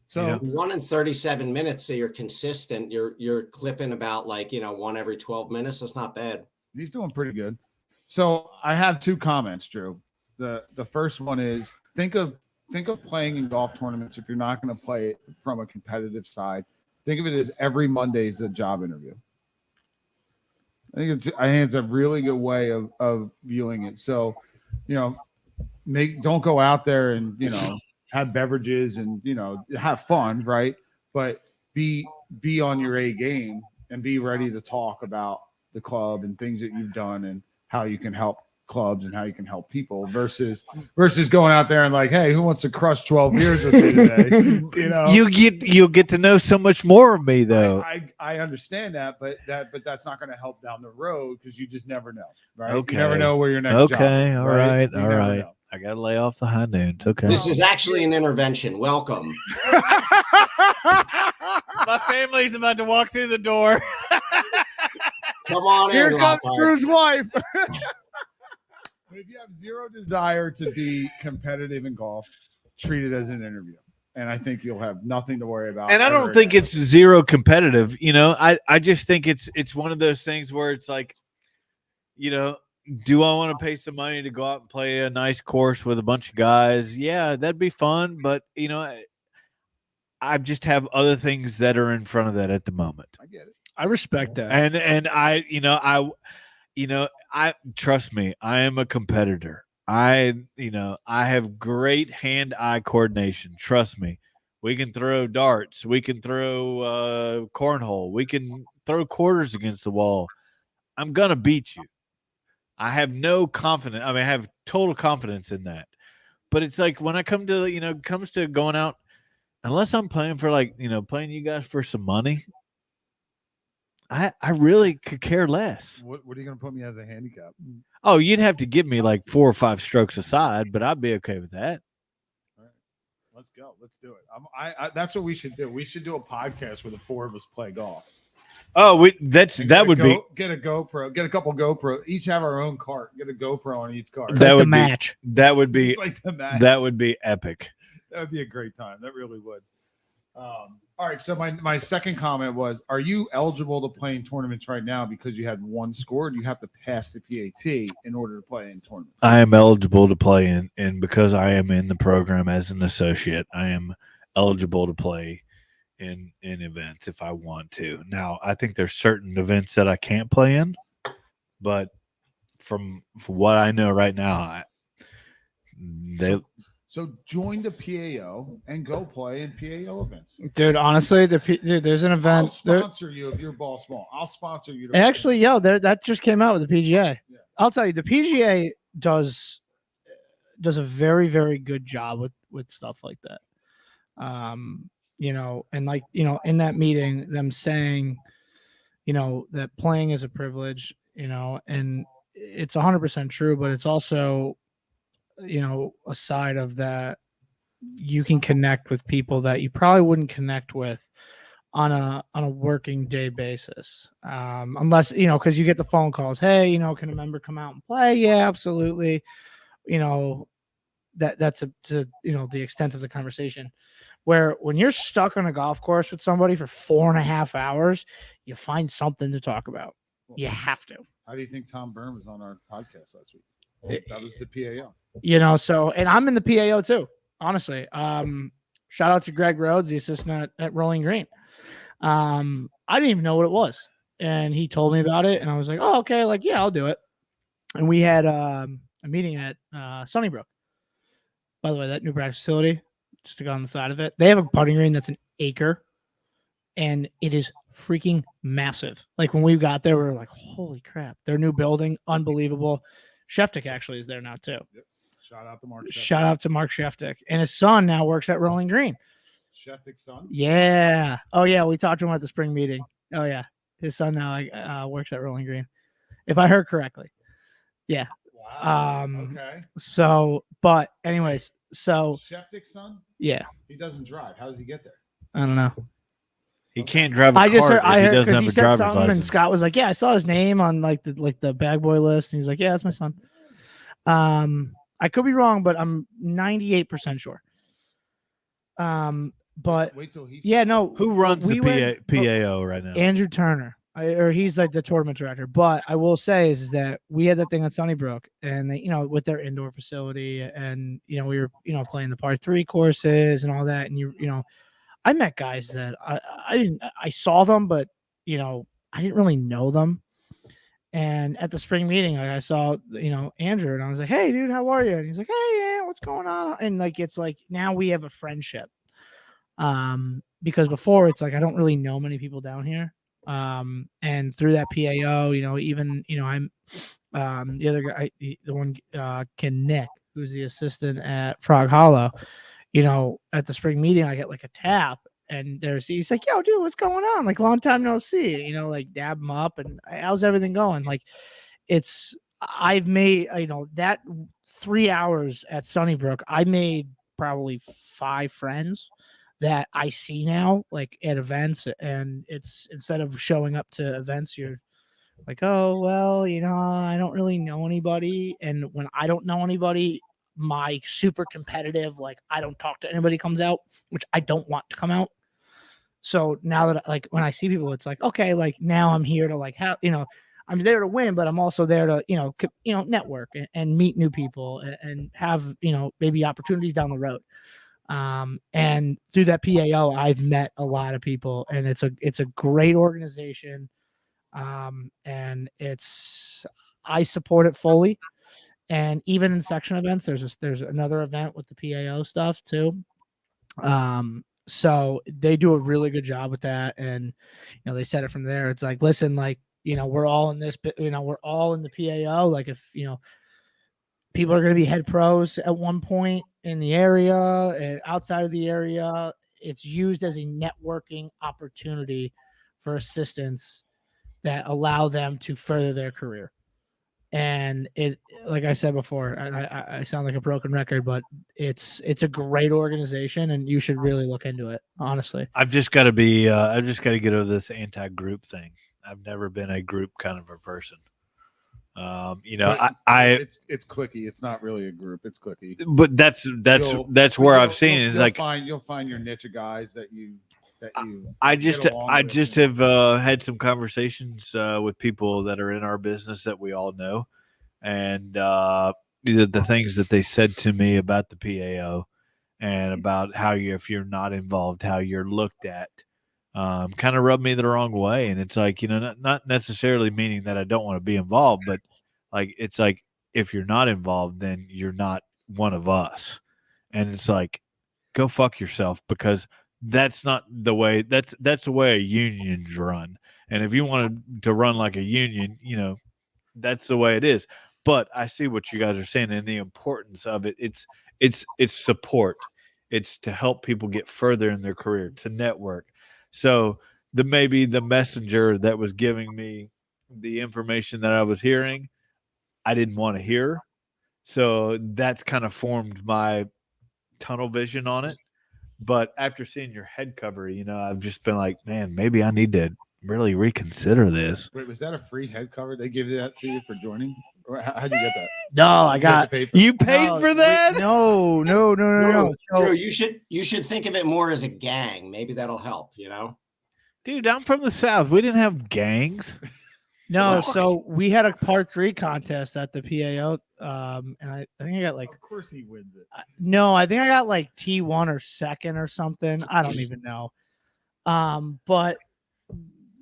So 1 in 37 minutes. So you're consistent. You're clipping about one every 12 minutes. That's not bad. He's doing pretty good. So I have two comments, Drew. The first one is think of playing in golf tournaments. If you're not going to play it from a competitive side, think of it as every Monday is a job interview. I think it's a really good way of viewing it. So, don't go out there and have beverages and have fun, right? But be on your A game and be ready to talk about the club and things that you've done and how you can help clubs and how you can help people versus going out there and like, hey, who wants to crush 12 beers with me today? You'll get to know so much more of me though. I understand that, but that's not going to help down the road because you just never know, right? Okay. You never know where your next job is, all right. I gotta lay off the high noons. Okay. This is actually an intervention. Welcome. My family's about to walk through the door. Come on in. Here comes Drew's wife. If you have zero desire to be competitive in golf, treat it as an interview. And I think you'll have nothing to worry about. And I don't think it's zero competitive. I just think it's one of those things where it's like, do I want to pay some money to go out and play a nice course with a bunch of guys? Yeah, that'd be fun. But, I just have other things that are in front of that at the moment. I get it. I respect that. And I trust me, I am a competitor. I have great hand-eye coordination. Trust me. We can throw darts. We can throw cornhole. We can throw quarters against the wall. I'm going to beat you. I have no confidence. I have total confidence in that. But it's like when I come to, comes to going out, unless I'm playing for playing you guys for some money, I really could care less. What are you going to put me as a handicap? Oh, you'd have to give me like 4 or 5 strokes aside, but I'd be okay with that. All right. Let's go. Let's do it. I that's what we should do. We should do a podcast where the 4 of us play golf. Oh, that would be get a GoPro, get a couple GoPro, each have our own cart, get a GoPro on each cart. It's that like would the be match. that would be It's like the match. that would be epic. That would be a great time. That really would. All right. So my second comment was: are you eligible to play in tournaments right now because you had 1 score? Or do you have to pass the PAT in order to play in tournaments? I am eligible to play in, and because I am in the program as an associate, I am eligible to play in events if I want to. Now, I think there's certain events that I can't play in, but from what I know right now, So join the PAO and go play in PAO events. Dude, honestly, there's an I'll event. sponsor you if you're ball small. I'll sponsor you. Actually, that just came out with the PGA. Yeah. I'll tell you, the PGA does a very, very good job with stuff like that. And like, in that meeting, them saying, that playing is a privilege, and it's 100% true, but it's also, a side of that you can connect with people that you probably wouldn't connect with on a working day basis. Unless, because you get the phone calls, hey, can a member come out and play? Yeah, absolutely. That's to the extent of the conversation. Where when you're stuck on a golf course with somebody for 4.5 hours, you find something to talk about. You have to. How do you think Tom Byrne was on our podcast last week? That was the PAO. So, and I'm in the PAO too, honestly. Shout out to Greg Rhodes, the assistant at Rolling Green. I didn't even know what it was. And he told me about it. And I was like, oh, okay. Like, yeah, I'll do it. And we had a meeting at Sunnybrook. By the way, that new practice facility, just to go on the side of it, they have a putting green that's an acre. And it is freaking massive. Like when we got there, we were like, holy crap. Their new building, unbelievable. Sheftick actually is there now too. Yep. Shout out to Mark. Shout out to Mark Sheftick. And his son now works at Rolling Green. Sheftick's son? Yeah. Oh, yeah. We talked to him at the spring meeting. Oh, yeah. His son now works at Rolling Green, if I heard correctly. Yeah. Wow. Okay. So, but anyways, so. Sheftick's son? Yeah. He doesn't drive. How does he get there? I don't know. he can't drive a I just cart heard, if he doesn't because have he a said driver's something, license. and Scott was like, "Yeah, I saw his name on like the bag boy list," and he's like, "Yeah, that's my son." I could be wrong, but I'm 98% sure. But wait till he's no. Who runs the PAO right now? Andrew Turner, or he's like the tournament director. But I will say is that we had that thing at Sunnybrook, and they, with their indoor facility, and we were playing the par 3 courses and all that, and I met guys that I saw them, but I didn't really know them. And at the spring meeting, I saw Andrew, and I was like, "Hey, dude, how are you?" And he's like, "Hey, yeah, what's going on?" And like it's like now we have a friendship. Because before it's like I don't really know many people down here. And through that PAO, even I'm the other guy, the one Ken Nick, who's the assistant at Frog Hollow. At the spring meeting, I get like a tap, and he's like, "Yo, dude, what's going on? Like, long time no see." Like dab him up, and how's everything going? Like, I've made that 3 hours at Sunnybrook, I made probably 5 friends that I see now, like at events, and it's instead of showing up to events, you're like, oh, well, I don't really know anybody. And when I don't know anybody, my super competitive, like I don't talk to anybody comes out, which I don't want to come out. So now that like when I see people, it's like, okay, like now I'm here to like have, I'm there to win, but I'm also there to, network and meet new people and have, maybe opportunities down the road. And through that PAO, I've met a lot of people, and it's a great organization. And I support it fully. And even in section events, there's another event with the PAO stuff too. So they do a really good job with that. And, they said it from there. It's like, listen, like, we're all in this, we're all in the PAO. Like if, people are going to be head pros at one point in the area and outside of the area. It's used as a networking opportunity for assistants that allow them to further their career. And it, like I said before, and I sound like a broken record, but it's a great organization, and you should really look into it. Honestly, I've just got to get over this anti-group thing. I've never been a group kind of a person. But it's clicky. It's not really a group. It's clicky. But that's where I've seen it. It's like you'll find your niche of guys that you. I just have had some conversations with people that are in our business that we all know, and the things that they said to me about the PAO and about how if you're not involved, how you're looked at, kind of rubbed me the wrong way. And it's like, not necessarily meaning that I don't want to be involved, but like it's like if you're not involved, then you're not one of us. And it's like, go fuck yourself, because that's not the way. That's the way a union's run. And if you wanted to run like a union, that's the way it is. But I see what you guys are saying and the importance of it. It's support. It's to help people get further in their career, to network. So maybe the messenger that was giving me the information that I was hearing, I didn't want to hear. So that's kind of formed my tunnel vision on it. But after seeing your head cover, I've just been like, man, maybe I need to really reconsider this. Wait, was that a free head cover? They gave that to you for joining? Or how'd you get that? No, You paid for that? No. Drew, you should think of it more as a gang. Maybe that'll help, Dude, I'm from the South. We didn't have gangs. No, so we had a part 3 contest at the PAO, and I think I got like. Of course, he wins it. No, I think I got like T1 or second or something. I don't even know. But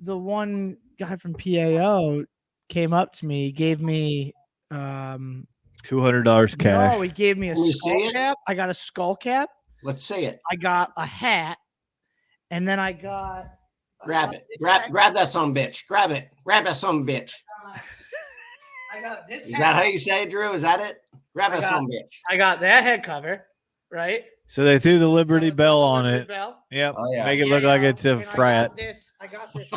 the one guy from PAO came up to me, gave me $200 cash. No, he gave me a skull cap. I got a skull cap. Let's see it. I got a hat, and then I got. Grab it. Grab that son of a bitch. Grab it. Grab that son of a bitch. I got this. Is that how you say it, Drew? Is that it? Grab that son of a bitch. I got that head cover, right? So they threw the Liberty Bell on it. Yep. Oh, yeah. Make it look like it's a frat. I got this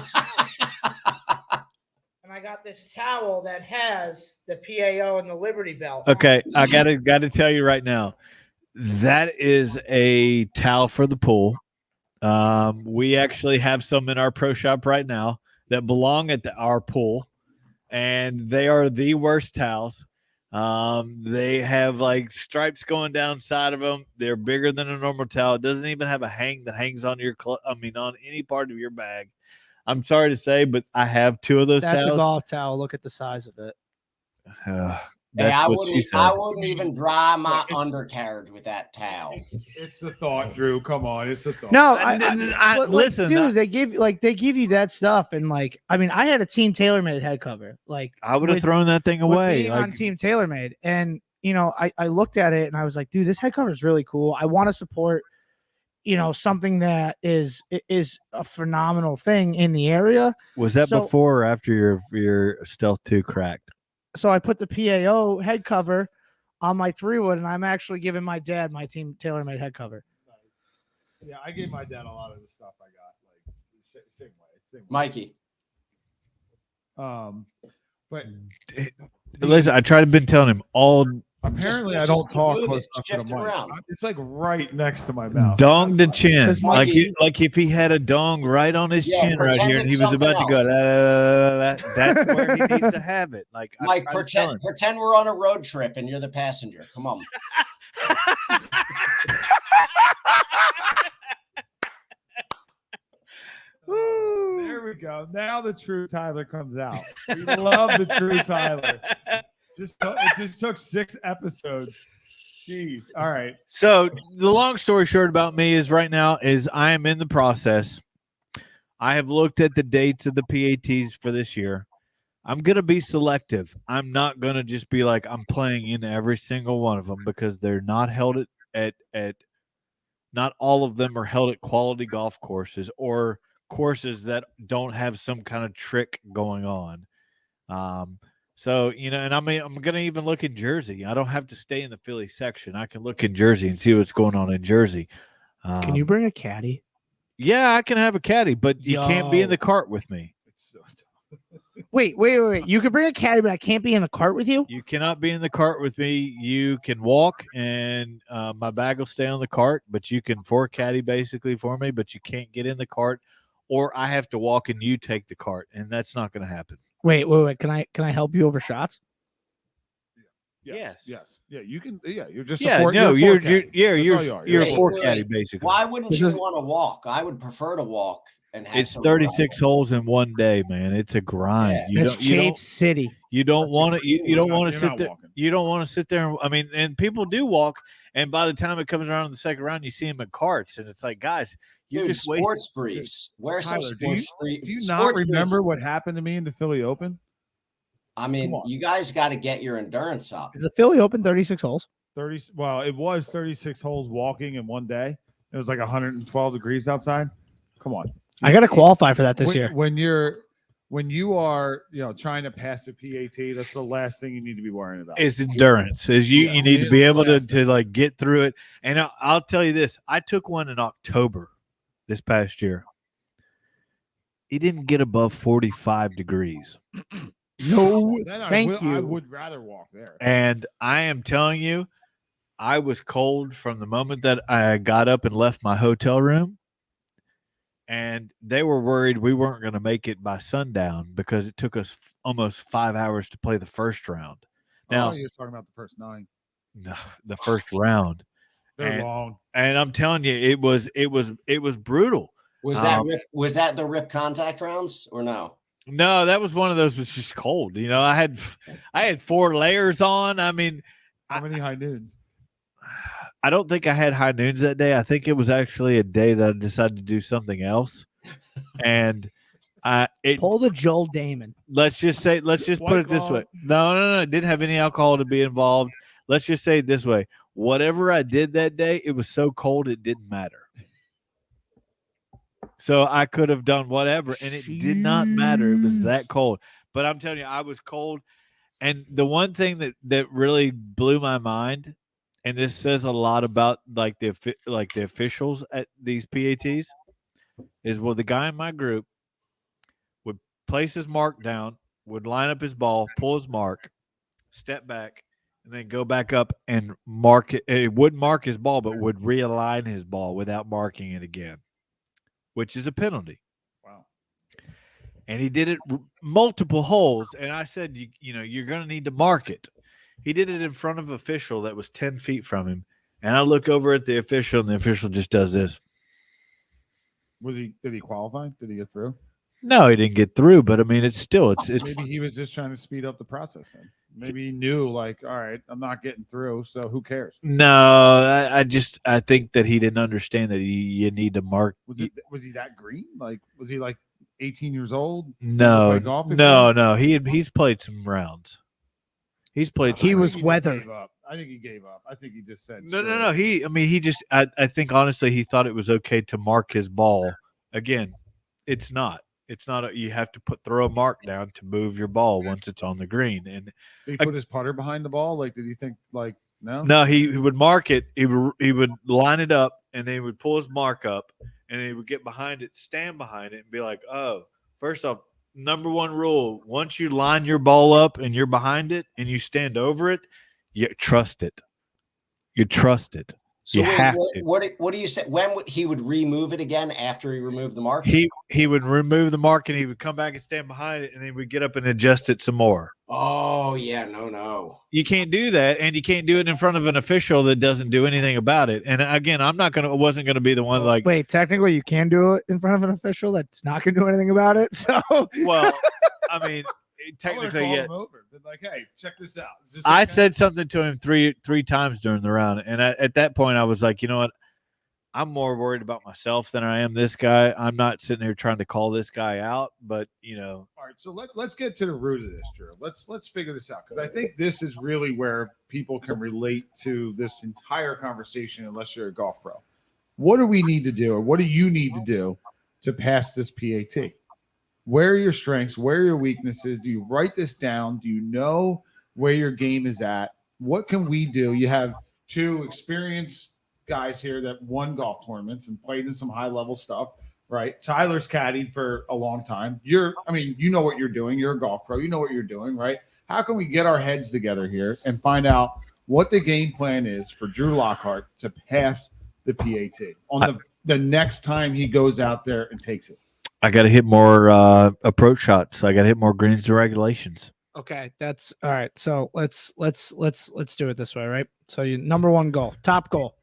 and I got this towel that has the PAO and the Liberty Bell. Okay, I gotta tell you right now, that is a towel for the pool. We actually have some in our pro shop right now that belong at our pool, and they are the worst towels. They have like stripes going down side of them. They're bigger than a normal towel. It doesn't even have a hang that hangs on your on any part of your bag. I'm sorry to say, but I have 2 of those towels. That's a golf towel. Look at the size of it. I wouldn't even dry my undercarriage with that towel. It's the thought, Drew. Come on, it's the thought. No, listen, dude. They give you that stuff, and like, I mean, I had a Team TaylorMade head cover. Like, I would have thrown that thing away. On Team TaylorMade, and I looked at it and I was like, dude, this head cover is really cool. I want to support, something that is a phenomenal thing in the area. Was that before or after your Stealth 2 cracked? So I put the PAO head cover on my 3-wood, and I'm actually giving my dad my Team TaylorMade head cover. Nice. Yeah, I gave my dad a lot of the stuff I got. Like same way. Mikey. But listen, I tried to been telling him all. Apparently, I don't talk close enough to the mic. It's like right next to my mouth. Dong to chin, Mikey, like if he had a dong right on his chin right here, and he was about to go. That's where he needs to have it. Like, Mike, pretend we're on a road trip and you're the passenger. Come on. There we go. Now the true Tyler comes out. We love the true Tyler. It just took 6 episodes. Jeez. All right. So the long story short about me is right now is I am in the process. I have looked at the dates of the PATs for this year. I'm going to be selective. I'm not going to just be like I'm playing in every single one of them because they're not held at not all of them are held at quality golf courses or courses that don't have some kind of trick going on. So, and I mean, I'm going to even look in Jersey. I don't have to stay in the Philly section. I can look in Jersey and see what's going on in Jersey. Can you bring a caddy? Yeah, I can have a caddy, but you can't be in Yo. the cart with me. It's so Wait. You could bring a caddy, but I can't be in the cart with you? You cannot be in the cart with me. You can walk, and my bag will stay on the cart, but you can for caddy basically for me, but you can't get in the cart, or I have to walk and you take the cart, and that's not going to happen. Wait. Can I help you over shots? Yes. Yeah, you can. Yeah, you're just. Yeah, support, no, you're you're a Wait, four wait, caddy wait. basically. Why wouldn't This you is- want to walk? I would prefer to walk and have It's some 36 holes in one day, man. It's a grind. Yeah. That's Chafe City. You don't That's want to. You don't You're want to not sit there. walking. You don't want to sit there. I mean, and people do walk, and by the time it comes around in the second round, you see them in carts, and it's like, guys, you're Dude, just sports wasting. briefs. Wear some Tyler, sports briefs. do you not remember what happened to me in the Philly Open? I mean, you guys got to get your endurance up. Is the Philly Open 36 holes? 30. Well, it was 36 holes walking in one day. It was like 112 degrees outside. Come on. I got to qualify for that this year. When you are, trying to pass a PAT, that's the last thing you need to be worrying about. It's endurance. You need to be able to like get through it. And I'll tell you this: I took one in October this past year. He didn't get above 45 degrees. No, Then thank you. I would rather walk there. And I am telling you, I was cold from the moment that I got up and left my hotel room. And they were worried we weren't going to make it by sundown because it took us almost 5 hours to play the first round. Now, you're talking about the first 9. no, the first round. They're long. And I'm telling you, it was brutal. Was that the rip contact rounds or no? No, that was one of those was just cold. I had 4 layers on. I mean, how many high noons? I don't think I had high noons that day. I think it was actually a day that I decided to do something else. And pull the Joel Damon. Let's just put it this way. No, it didn't have any alcohol to be involved. Let's just say it this way. Whatever I did that day, it was so cold it didn't matter. So I could have done whatever, and it did not matter. It was that cold. But I'm telling you, I was cold. And the one thing that really blew my mind, and this says a lot about like the officials at these PATs, is the guy in my group would place his mark down, would line up his ball, pull his mark, step back, and then go back up and mark it. It wouldn't mark his ball, but would realign his ball without marking it again, which is a penalty. Wow. And he did it multiple holes. And I said, you're going to need to mark it. He did it in front of an official that was 10 feet from him. And I look over at the official, and the official just does this. Did he qualify? Did he get through? No, he didn't get through, but I mean, it's maybe he was just trying to speed up the process. Then. Maybe he knew, like, all right, I'm not getting through, so who cares? No, I think that he didn't understand that you need to mark. Was he that green? Like, was he like 18 years old? No. He's played some rounds. He's played. He was weathered. I think he gave up. I think he just said no. I think honestly he thought it was okay to mark his ball. Again, it's not. It's not. You have to throw a mark down to move your ball once it's on the green. And did he put his putter behind the ball? Like, did he think like no? No, he would mark it. He would line it up, and then he would pull his mark up, and he would get behind it, stand behind it, and be like, "Oh, first off, number one rule: once you line your ball up and you're behind it, and you stand over it, you trust it. You trust it. So you have to." What do you say? When he would remove it again after he removed the mark? He would remove the mark, and he would come back and stand behind it, and then we'd get up and adjust it some more. Oh yeah, no. You can't do that, and you can't do it in front of an official that doesn't do anything about it. And again, wasn't gonna be the one like. Wait, technically, you can do it in front of an official that's not gonna do anything about it. So well, I mean, technically, yeah. Like, hey, check this out. I said something to him three times during the round, and at that point, I was like, you know what? I'm more worried about myself than I am this guy. I'm not sitting here trying to call this guy out, but All right, so let's get to the root of this, Drew. Let's figure this out because I think this is really where people can relate to this entire conversation. Unless you're a golf pro, what do we need to do, or what do you need to do to pass this PAT? Where are your strengths? Where are your weaknesses? Do you write this down? Do you know where your game is at? What can we do? You have two experienced guys here that won golf tournaments and played in some high level stuff, right? Tyler's caddied for a long time. You know what you're doing. You're a golf pro. You know what you're doing, right? How can we get our heads together here and find out what the game plan is for Drew Lockhart to pass the PAT on the next time he goes out there and takes it? I got to hit more approach shots. I got to hit more greens to regulations. Okay, that's all right. So let's do it this way, right? So your number one goal, top goal,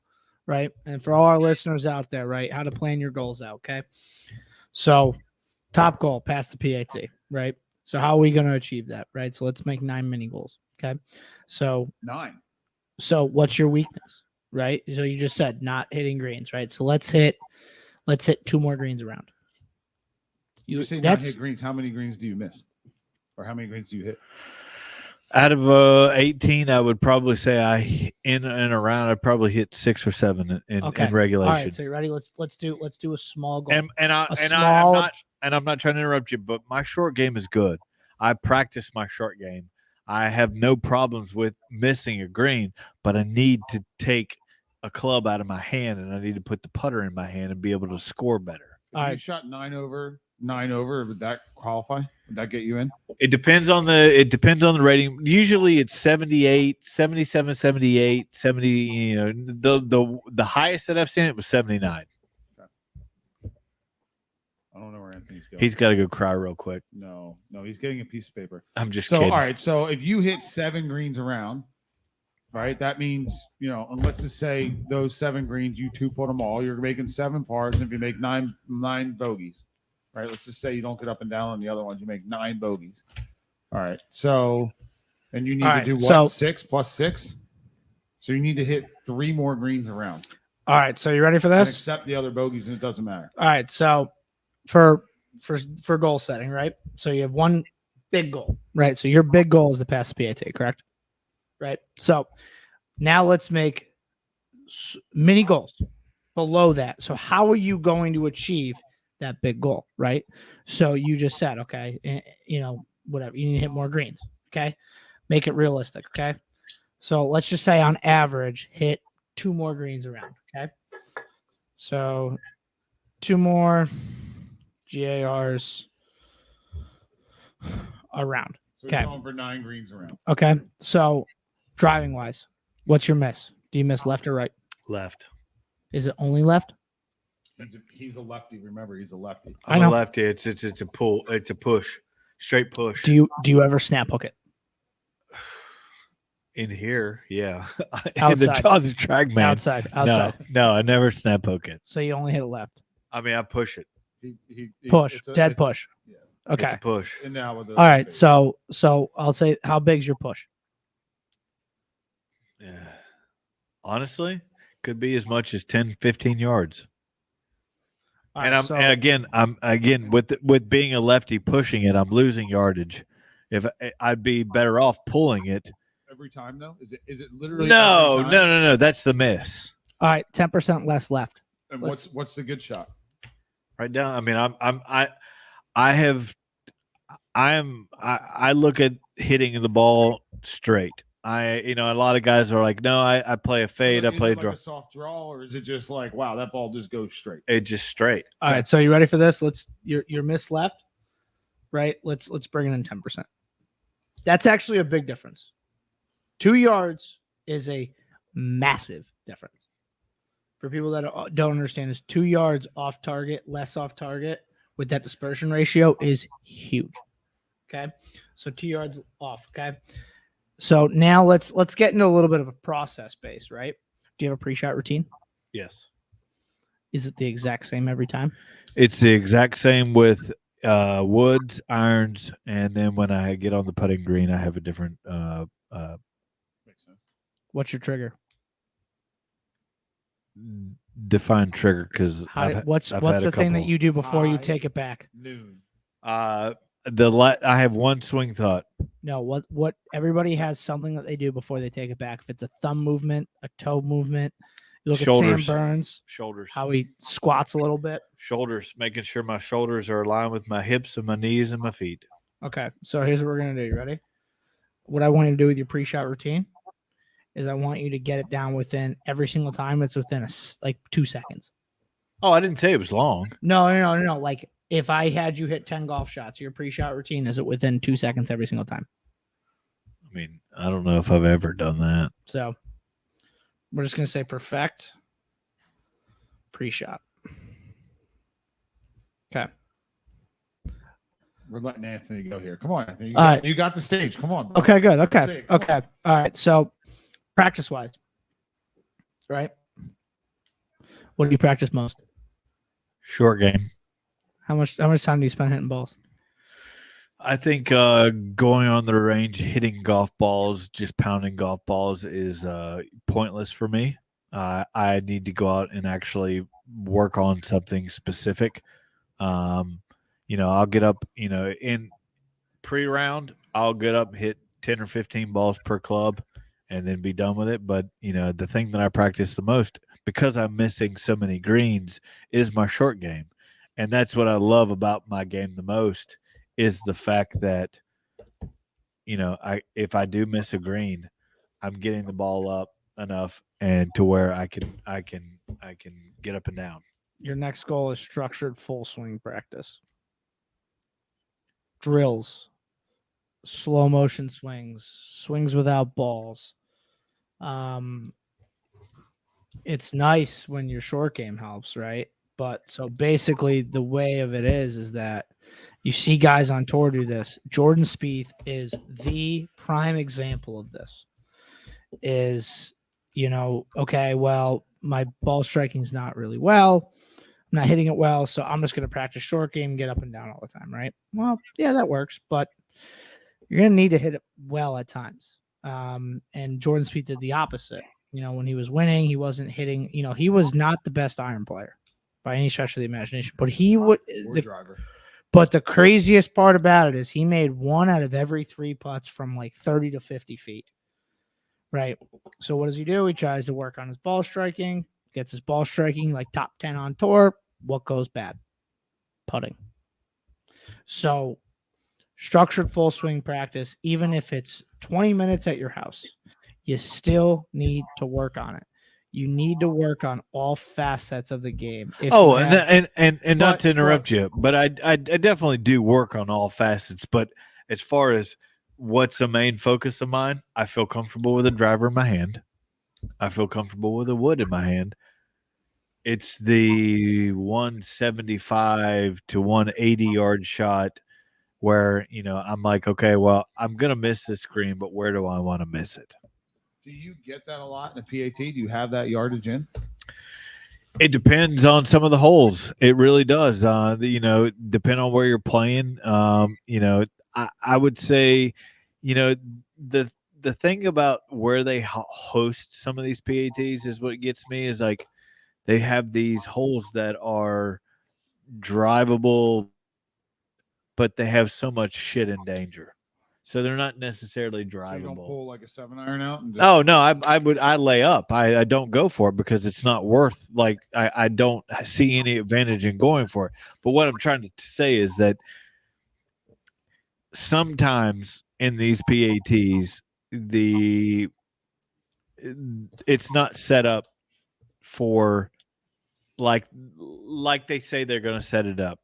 right? And for all our listeners out there, right, how to plan your goals out. Okay, so top goal, pass the PAT, right? So how are we going to achieve that, right? So let's make 9 mini goals. Okay, so 9. So what's your weakness, right? So you just said not hitting greens, right? So let's hit 2 more greens around. You say not hit greens. How many greens do you miss? Or how many greens do you hit? Out of 18, I would probably say in and around, I'd probably hit 6 or 7 in regulation. All right, so you ready? Let's do a small goal. I'm not trying to interrupt you, but my short game is good. I practice my short game. I have no problems with missing a green, but I need to take a club out of my hand and I need to put the putter in my hand and be able to score better. If you shot 9 over, would that qualify? Would that get you in? It depends on the rating. Usually it's 78, 77, 78, 70, you know, the highest that I've seen it was 79. I don't know where Anthony's going. He's got to go cry real quick. No, he's getting a piece of paper. I'm just kidding. All right, so if you hit 7 greens around, right, that means, and let's just say those 7 greens, you 2-put them all, you're making 7 pars, and if you make 9 bogeys, right, let's just say you don't get up and down on the other ones, you make 9 bogeys. All right, so, and you need to do what, 6 plus 6? So you need to hit 3 more greens around. All right, so you ready for this? And accept the other bogeys, and it doesn't matter. All right, so for goal setting, right? So you have one big goal, right? So your big goal is to pass the PAT, correct? Right. So now let's make mini goals below that. So how are you going to achieve that big goal, right? So you just said, okay, whatever, you need to hit more greens, okay? Make it realistic, okay? So let's just say on average, hit 2 more greens around, okay? So 2 more GARs around. So you're going for 9 greens around. Okay. So driving wise, what's your miss? Do you miss left or right? Left. Is it only left? He's a lefty. Remember, he's a lefty. I'm a lefty. It's a pull. It's a push. Straight push. Do you ever snap hook it? In here, yeah. Outside. On the track, man. Outside. No, I never snap hook it. So you only hit it left. I mean, I push it. Push. Dead push. Yeah. Okay. It's a push. And now with all right. So I'll say, how big's your push? Yeah. Honestly, could be as much as 10, 15 yards. All and right, I'm again with being a lefty pushing it, I'm losing yardage. If I'd be better off pulling it every time though, is it literally? No. That's the miss. All right, 10% less left. And what's the good shot? Right down. I mean, I look at hitting the ball straight. A lot of guys are like, no, I play a fade, I play a draw. Like a soft draw, or is it just like, wow, that ball just goes straight? It just straight. All right, so you ready for this? Your miss left, right? Let's bring it in 10%. That's actually a big difference. 2 yards is a massive difference. For people that don't understand, is 2 yards off target, less off target with that dispersion ratio is huge. Okay, so 2 yards off. Okay. So now let's get into a little bit of a process base, right? Do you have a pre-shot routine? Yes. Is it the exact same every time? It's the exact same with woods, irons, and then when I get on the putting green, I have a different. Makes sense. What's your trigger? Define trigger because what's the thing that you do before you take it back? Noon. I have one swing thought. No, what everybody has something that they do before they take it back. If it's a thumb movement, a toe movement, You look Shoulders. at Sam Burns, Shoulders. how he squats a little bit. Shoulders, making sure my shoulders are aligned with my hips and my knees and my feet. Okay, so here's what we're going to do. You ready? What I want you to do with your pre-shot routine is I want you to get it down within every single time. It's within like 2 seconds. Oh, I didn't say it was long. No. Like if I had you hit 10 golf shots, your pre-shot routine is it within 2 seconds every single time. I mean, I don't know if I've ever done that. So we're just going to say perfect pre-shot. Okay. We're letting Anthony go here. Come on, Anthony. All right. You got the stage. Come on. Okay, good. Okay. Say it. Come Okay. All right. So practice-wise, right? What do you practice most? Short game. How much time do you spend hitting balls? I think going on the range, hitting golf balls, just pounding golf balls is pointless for me. I need to go out and actually work on something specific. I'll get up, in pre-round, I'll get up, hit 10 or 15 balls per club and then be done with it. But, the thing that I practice the most, because I'm missing so many greens, is my short game. And that's what I love about my game the most, is the fact that, if I do miss a green, I'm getting the ball up enough and to where I can get up and down. Your next goal is structured full swing practice. Drills, slow motion swings without balls. It's nice when your short game helps, right? But so basically the way of it is that you see guys on tour do this. Jordan Spieth is the prime example of this. Okay, well, my ball striking is not really well. I'm not hitting it well, so I'm just going to practice short game and get up and down all the time, right? Well, yeah, that works, but you're going to need to hit it well at times. And Jordan Spieth did the opposite. When he was winning, he wasn't hitting. He was not the best iron player by any stretch of the imagination, but he would. But the craziest part about it is he made 1 out of every 3 putts from like 30 to 50 feet. Right. So what does he do? He tries to work on his ball striking, gets his ball striking like top 10 on tour. What goes bad? Putting. So structured full swing practice, even if it's 20 minutes at your house, you still need to work on it. You need to work on all facets of the game. And not to interrupt you, but I definitely do work on all facets. But as far as what's a main focus of mine, I feel comfortable with a driver in my hand. I feel comfortable with a wood in my hand. It's the 175 to 180 yard shot where, I'm like, okay, well, I'm going to miss this green, but where do I want to miss it? Do you get that a lot in a PAT? Do you have that yardage in? It depends on some of the holes. It really does. Depend on where you're playing. I would say, the thing about where they host some of these PATs is what gets me is like they have these holes that are drivable, but they have so much shit in danger. So they're not necessarily drivable. So you don't pull like a 7-iron out? And Oh no, I lay up. I don't go for it because it's not worth. Like I don't see any advantage in going for it. But what I'm trying to say is that sometimes in these PATs, it's not set up for like they say they're going to set it up.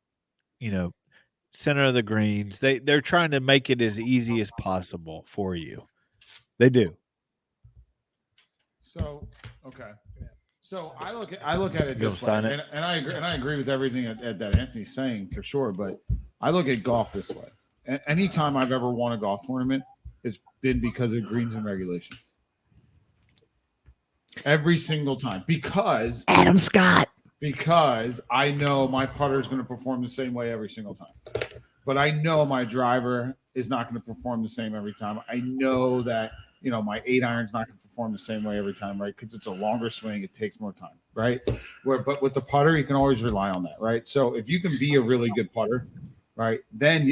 Center of the greens. They're trying to make it as easy as possible for you. They do. So okay. So I look at it this way, and I agree with everything that Anthony's saying for sure. But I look at golf this way. Anytime I've ever won a golf tournament, it's been because of greens and regulation. Every single time, because Adam Scott. Because I know my putter is going to perform the same way every single time. But I know my driver is not going to perform the same every time. I know that, my 8-iron is not going to perform the same way every time, right? Because it's a longer swing. It takes more time, right? But with the putter, you can always rely on that, right? So if you can be a really good putter, right, then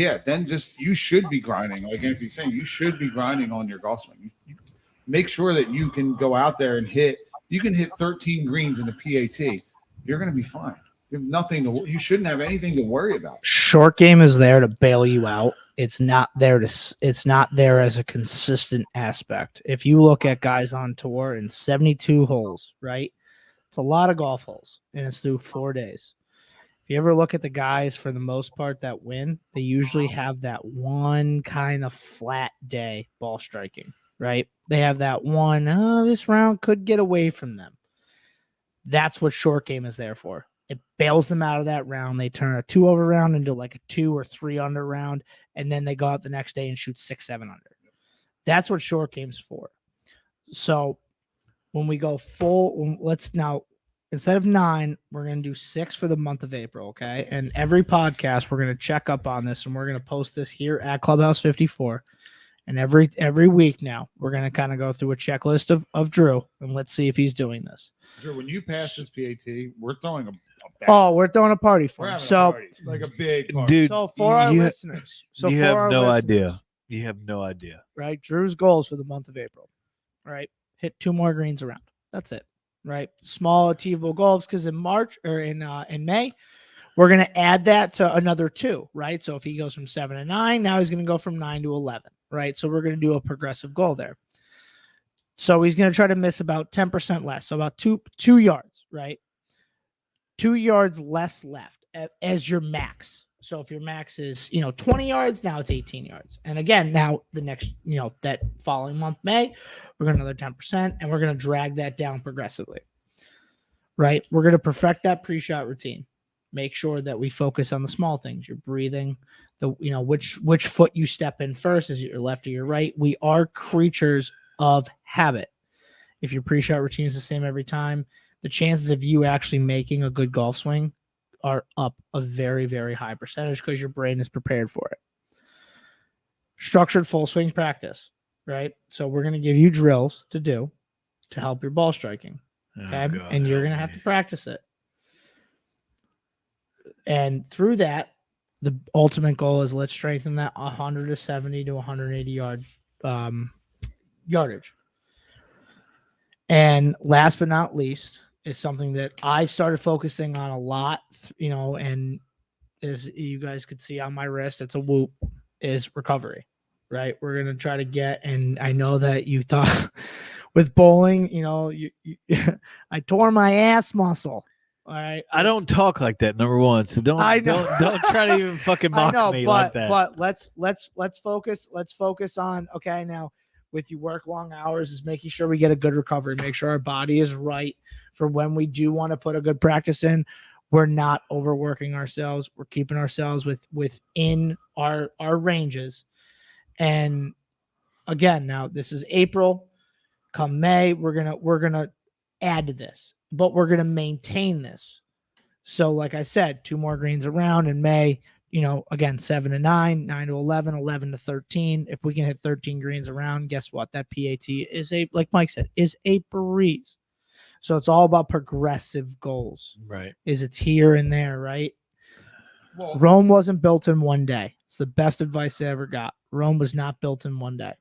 just you should be grinding. Like Anthony's saying, you should be grinding on your golf swing. You make sure that you can go out there and hit You can hit 13 greens in the PAT. You're going to be fine. You have nothing to. You shouldn't have anything to worry about. Short game is there to bail you out. It's not there to. It's not there as a consistent aspect. If you look at guys on tour in 72 holes, right? It's a lot of golf holes, and it's through 4 days. If you ever look at the guys, for the most part, that win, they usually have that one kind of flat day ball striking, right? They have that one, this round could get away from them. That's what short game is there for. It bails them out of that round. They turn a 2-over round into like a 2 or 3 under round, and then they go out the next day and shoot 6, 7 under. That's what short game's for. So when we go full, let's now, instead of 9, we're going to do 6 for the month of April, okay? And every podcast, we're going to check up on this, and we're going to post this here at Clubhouse 54. And every week now, we're going to kind of go through a checklist of Drew, and let's see if he's doing this. Drew, when you pass this PAT, we're throwing a bang. Oh, we're throwing a party for We're him. having a So, party, like a big party. Dude, so for our you- listeners, you have no idea. You have no idea. Right? Drew's goals for the month of April, right? Hit 2 more greens around. That's it, right? Small achievable goals, because in March or in May, we're going to add that to another 2, right? So if he goes from 7 to 9, now he's going to go from 9 to 11, right? So we're going to do a progressive goal there. So he's going to try to miss about 10% less, so about 2 yards, right? 2 yards less left as your max. So if your max is, 20 yards, now it's 18 yards. And again, now the next, that following month, May, we're going to another 10%, and we're going to drag that down progressively, right? We're going to perfect that pre-shot routine. Make sure that we focus on the small things. Your breathing, which foot you step in first, is it your left or your right? We are creatures of habit. If your pre-shot routine is the same every time, the chances of you actually making a good golf swing are up a very, very high percentage, because your brain is prepared for it. Structured full swing practice, right? So we're going to give you drills to do to help your ball striking. Okay. Oh, God, and you're going to help have me. to practice it. And through that, the ultimate goal is, let's strengthen that 170 to 180 yardage. And last but not least is something that I've started focusing on a lot, and as you guys could see on my wrist, it's a whoop, is recovery, right? We're going to try to get, and I know that you thought with bowling, I tore my ass muscle. All right. I don't talk like that, number one. So don't try to even fucking mock me like that. But let's focus. Let's focus on, okay, now with you work long hours, is making sure we get a good recovery, make sure our body is right for when we do want to put a good practice in. We're not overworking ourselves. We're keeping ourselves within our ranges. And again, now this is April. Come May, we're gonna add to this, but we're gonna maintain this. So, like I said, 2 more greens around in May. Again, 7 to 9, 9 to 11, 11 to 13. If we can hit 13 greens around, guess what? That PAT is like Mike said, is a breeze. So it's all about progressive goals. Right. It's here and there, right? Well, Rome wasn't built in one day. It's the best advice I ever got. Rome was not built in one day.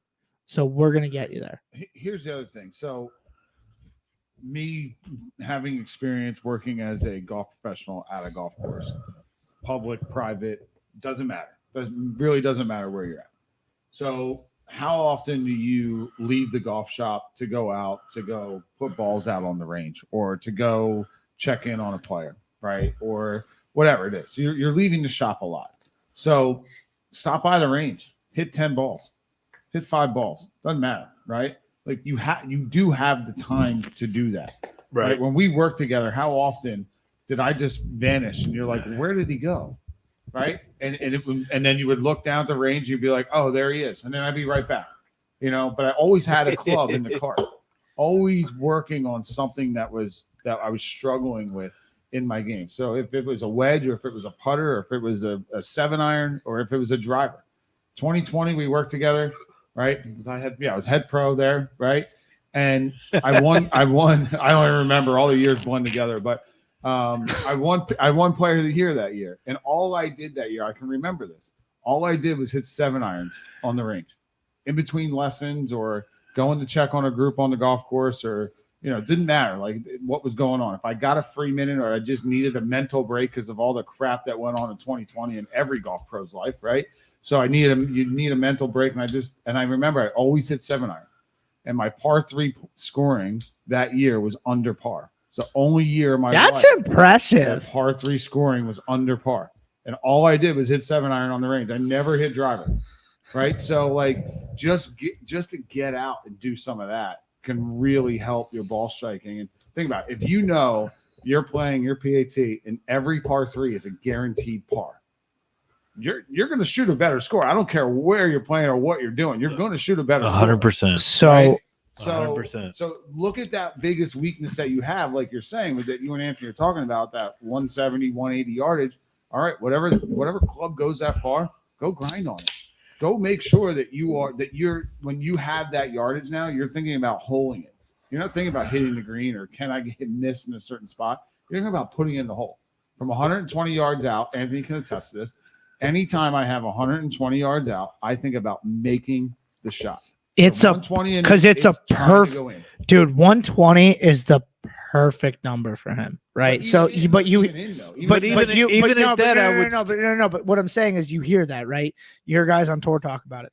So we're going to get you there. here's the other thing. So me having experience working as a golf professional at a golf course, public, private, doesn't matter. Really doesn't matter where you're at. So how often do you leave the golf shop to go out, to go put balls out on the range, or to go check in on a player, right? Or whatever it is. You're leaving the shop a lot. So stop by the range, hit 10 balls, hit 5 balls. Doesn't matter, right? Like you do have the time to do that. Right. When we work together, how often did I just vanish? And you're like, where did he go? Right. And then you would look down at the range, you'd be like, oh, there he is. And then I'd be right back, but I always had a club in the cart, always working on something that I was struggling with in my game. So if it was a wedge, or if it was a putter, or if it was a 7-iron, or if it was a driver, 2020, we worked together, right? Because I was head pro there, right? And I won. I don't remember all the years blend together, but I won player of the year that year. And all I did that year, I can remember this. All I did was hit 7-irons on the range, in between lessons, or going to check on a group on the golf course, or it didn't matter like what was going on. If I got a free minute or I just needed a mental break because of all the crap that went on in 2020 in every golf pro's life, right? So you need a mental break, and I remember I always hit 7-iron, and my par 3 scoring that year was under par. It's the only year of my That's life impressive. that par 3 scoring was under par, and all I did was hit 7-iron on the range. I never hit driver, right? So like just to get out and do some of that can really help your ball striking. And think about it, if you're playing your PAT and every par 3 is a guaranteed par, you're going to shoot a better score. I don't care where you're playing or what you're doing. You're going to shoot a better 100%. So, right? 100%. So look at that biggest weakness that you have, like you're saying, with that you and Anthony are talking about, that 170, 180 yardage. All right, whatever club goes that far, go grind on it. Go make sure that when you have that yardage now, you're thinking about holding it. You're not thinking about hitting the green or can I get missed in a certain spot. You're thinking about putting it in the hole. From 120 yards out, Anthony can attest to this. Anytime I have 120 yards out, I think about making the shot. it's a because it's a perfect dude. 120 is the perfect number for him, right? But what I'm saying is, you hear that, right? You hear guys on tour talk about it.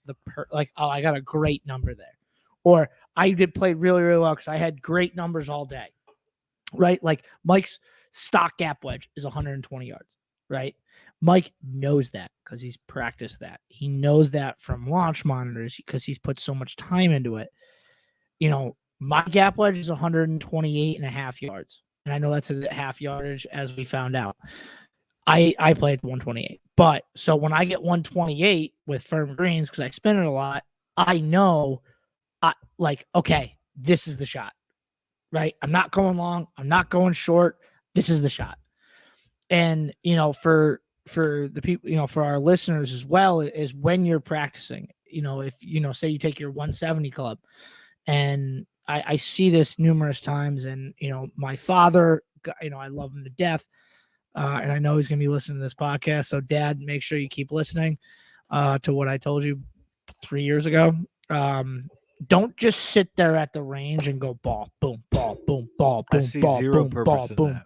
I got a great number there, or I did play really, really well because I had great numbers all day, right? Like Mike's stock gap wedge is 120 yards, right? Mike knows that because he's practiced that. He knows that from launch monitors because he's put so much time into it. My gap wedge is 128 and a half yards. And I know that's a half yardage, as we found out. I played 128. But so when I get 128 with firm greens, because I spin it a lot, I know, okay, this is the shot, right? I'm not going long. I'm not going short. This is the shot. And, for the people, for our listeners as well, is when you're practicing, if, say you take your 170 club, and I see this numerous times, and, my father, I love him to death. And I know he's going to be listening to this podcast. So Dad, make sure you keep listening to what I told you 3 years ago. Don't just sit there at the range and go ball, boom, ball, boom, ball, boom, ball, boom, ball, boom.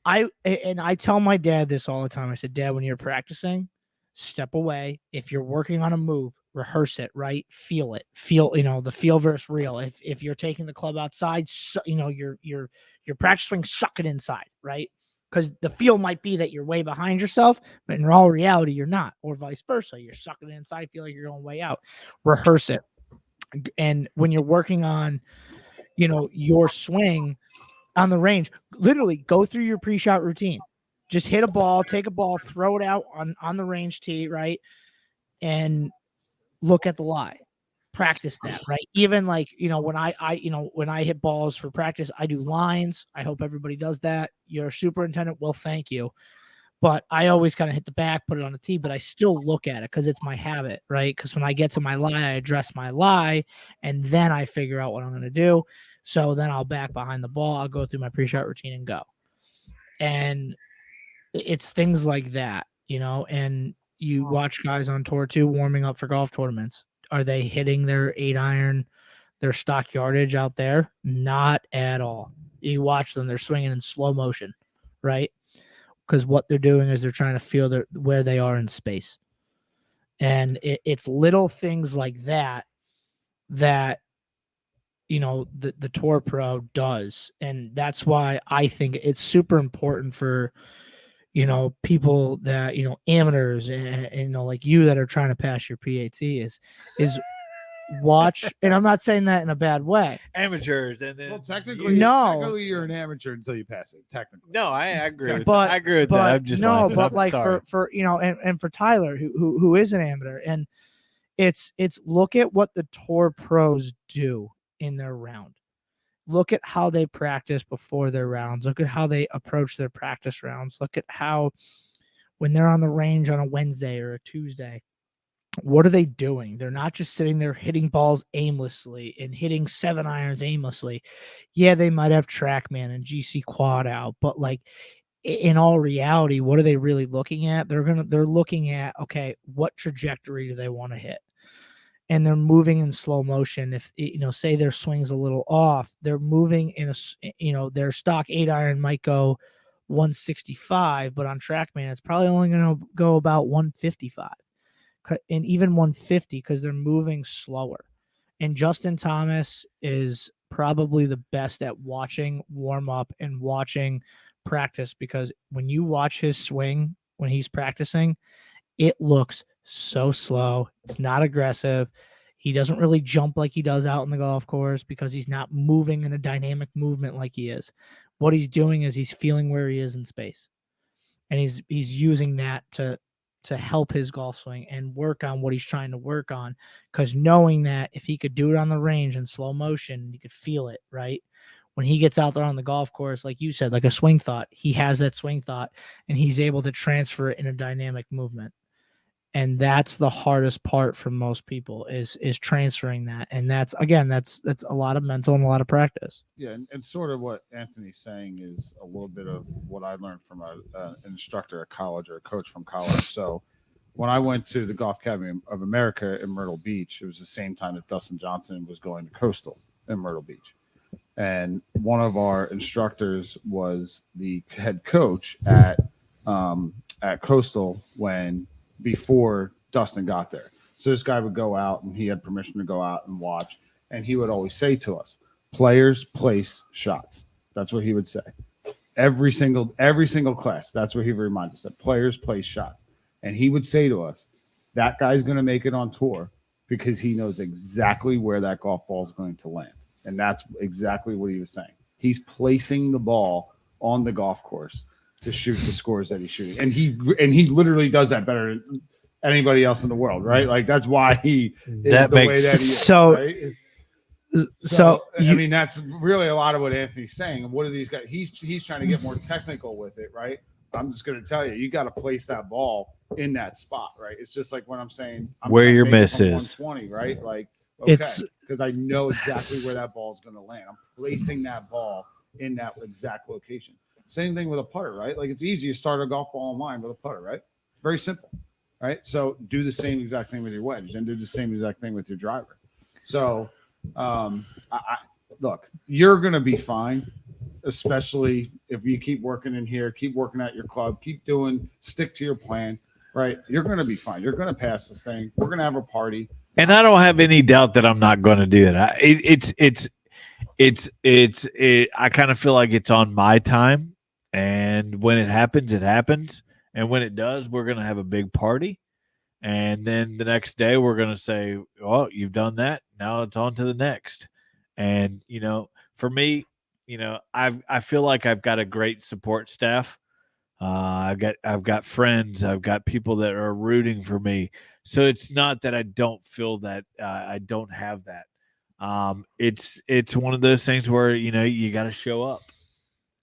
I tell my dad this all the time. I said, Dad, when you're practicing, step away. If you're working on a move, rehearse it, right? Feel it. Feel, the feel versus real. If you're taking the club outside, you're practicing, suck it inside, right? Because the feel might be that you're way behind yourself, but in all reality, you're not, or vice versa. You're sucking it inside, feel like you're going way out. Rehearse it. And when you're working on, your swing on the range, literally go through your pre-shot routine. Just hit a ball, take a ball, throw it out on the range tee, right? And look at the lie. Practice that, right? Even when I hit balls for practice, I do lines. I hope everybody does that. Your superintendent will thank you. But I always kind of hit the back, put it on the tee, but I still look at it because it's my habit, right? Because when I get to my lie, I address my lie, and then I figure out what I'm going to do. So then I'll back behind the ball. I'll go through my pre-shot routine and go. And it's things like that, and you watch guys on tour too, warming up for golf tournaments. Are they hitting their 8-iron, their stock yardage out there? Not at all. You watch them, they're swinging in slow motion, right? Because what they're doing is they're trying to feel where they are in space. And it's little things like that the Tour Pro does. And that's why I think it's super important for, people that, amateurs and like you that are trying to pass your PAT is watch. And I'm not saying that in a bad way. Amateurs, and then technically you're an amateur until you pass it. Technically, no, I agree with but, that. I agree with that. I'm just laughing. But I'm sorry. for and for Tyler, who is an amateur, and it's look at what the Tour Pros do in their round. Look at how they practice before their rounds. Look at how they approach their practice rounds. Look at how when they're on the range on a Wednesday or a Tuesday, what are they doing? They're not just sitting there hitting balls aimlessly and hitting 7-irons aimlessly. Yeah, they might have TrackMan and GC Quad out, but in all reality, what are they really looking at? They're looking at, okay, what trajectory do they want to hit? and they're moving in slow motion. If say their swing's a little off, they're moving in their stock 8-iron might go 165, but on TrackMan it's probably only going to go about 155, and even 150 because they're moving slower. And Justin Thomas is probably the best at watching warm up and watching practice, because when you watch his swing when he's practicing, it looks so slow. It's not aggressive. He doesn't really jump like he does out in the golf course because he's not moving in a dynamic movement like he is. What he's doing is he's feeling where he is in space, and he's using that to help his golf swing and work on what he's trying to work on, because knowing that if he could do it on the range in slow motion, you could feel it, right? When he gets out there on the golf course, like you said, like a swing thought, he has that swing thought and he's able to transfer it in a dynamic movement. And that's the hardest part for most people is transferring that. And that's a lot of mental and a lot of practice. Yeah, and sort of what Anthony's saying is a little bit of what I learned from an instructor at college or a coach from college. So when I went to the Golf Academy of America in Myrtle Beach, it was the same time that Dustin Johnson was going to Coastal in Myrtle Beach. And one of our instructors was the head coach at Coastal before Dustin got there. So this guy would go out, and he had permission to go out and watch. And he would always say to us, players place shots. That's what he would say. Every single class, that's what he would remind us, that players place shots. And he would say to us, that guy's going to make it on tour because he knows exactly where that golf ball is going to land. And that's exactly what he was saying. He's placing the ball on the golf course to shoot the scores that he's shooting. And he literally does that better than anybody else in the world, right? Like, that's why he is the way that he is. So I mean, that's really a lot of what Anthony's saying. And what are these guys? He's trying to get more technical with it, right? I'm just going to tell you got to place that ball in that spot, right? It's just like when I'm saying where your miss is 120, right? Like, okay, because I know exactly where that ball is going to land. I'm placing that ball in that exact location. Same thing with a putter, right? Like, it's easy to start a golf ball in line with a putter, right? Very simple, right? So do the same exact thing with your wedge, and do the same exact thing with your driver. So, look, you're going to be fine, especially if you keep working in here, keep working at your club, stick to your plan, right? You're going to be fine. You're going to pass this thing. We're going to have a party. And I don't have any doubt that I'm not going to do that. I kind of feel like it's on my time, and when it happens, it happens. And when it does, we're going to have a big party. And then the next day we're going to say, oh, you've done that. Now it's on to the next. And, for me, I feel like I've got a great support staff. I've got friends. I've got people that are rooting for me. So it's not that I don't feel that I don't have that. It's one of those things where, you got to show up.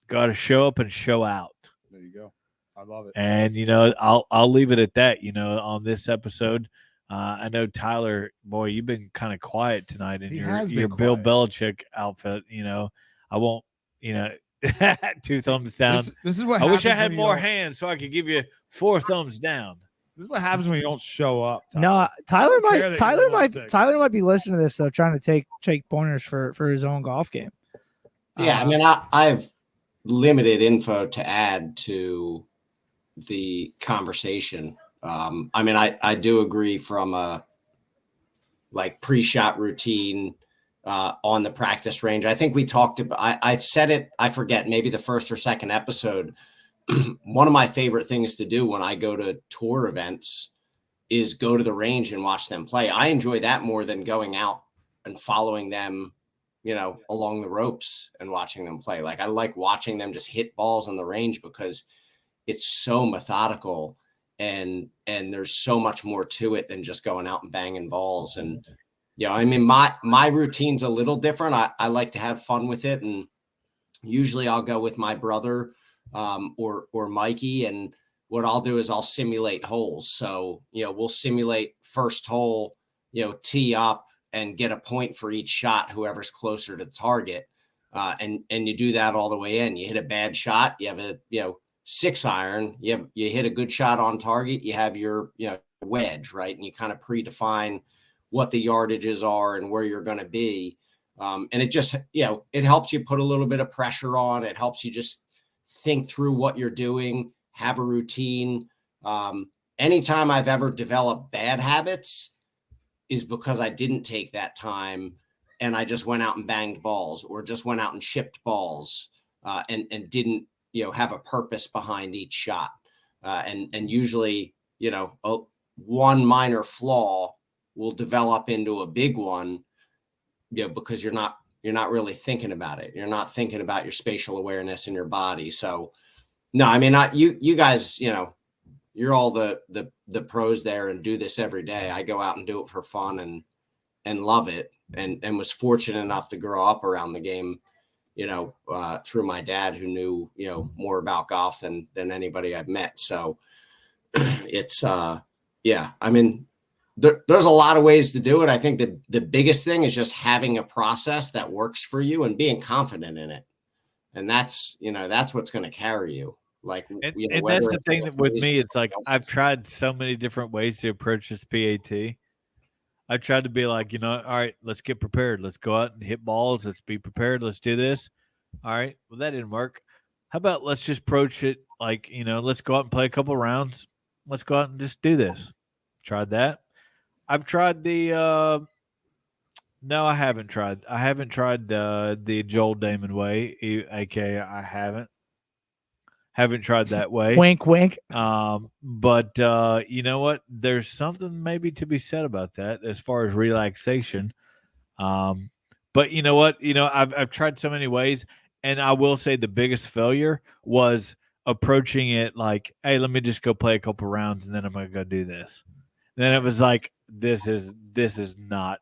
Got to show up and show out. There you go. I love it. And, I'll leave it at that, on this episode. I know, Tyler, boy, you've been kind of quiet tonight in your Bill Belichick outfit. I won't, 2 thumbs down. This is what I wish I had more hands so I could give you 4 thumbs down. This is what happens when you don't show up. No, Tyler might be listening to this though, trying to take pointers for his own golf game. Yeah, I mean, I've limited info to add to the conversation. I mean, I do agree from a pre-shot routine on the practice range. I think we talked about, I said it, I forget, maybe the first or second episode. One of my favorite things to do when I go to tour events is go to the range and watch them play. I enjoy that more than going out and following them, along the ropes and watching them play. Like, I like watching them just hit balls on the range because it's so methodical and there's so much more to it than just going out and banging balls. And, I mean, my routine's a little different. I like to have fun with it. And usually I'll go with my brother or Mikey. And what I'll do is I'll simulate holes. So, we'll simulate first hole, tee up and get a point for each shot, whoever's closer to the target. And you do that all the way in. You hit a bad shot, you have a, 6-iron, you hit a good shot on target, you have your, wedge, right? And you kind of predefine what the yardages are and where you're going to be. And it just, it helps you put a little bit of pressure on. It helps you just think through what you're doing, have a routine. Anytime I've ever developed bad habits is because I didn't take that time and I just went out and banged balls or just went out and chipped balls and didn't, have a purpose behind each shot. And usually, one minor flaw will develop into a big one, because you're not really thinking about it. You're not thinking about your spatial awareness in your body. So no, I mean, you guys, you're all the pros there and do this every day. I go out and do it for fun and love it. And was fortunate enough to grow up around the game, through my dad, who knew, more about golf than anybody I've met. So it's, I mean, there's a lot of ways to do it. I think that the biggest thing is just having a process that works for you and being confident in it. And that's what's going to carry you. Like, and that's the thing that with me, it's like, I've tried so many different ways to approach this PAT. I tried to be like, all right, let's get prepared. Let's go out and hit balls. Let's be prepared. Let's do this. All right. Well, that didn't work. How about let's just approach it like, let's go out and play a couple rounds. Let's go out and just do this. Tried that. I've tried the no, I haven't tried. I haven't tried the Joel Damon way, aka I haven't tried that way. Wink, wink. But you know what? There's something maybe to be said about that as far as relaxation. But you know what? I've tried so many ways, and I will say the biggest failure was approaching it like, hey, let me just go play a couple rounds, and then I'm gonna go do this. And then it was like, this is not.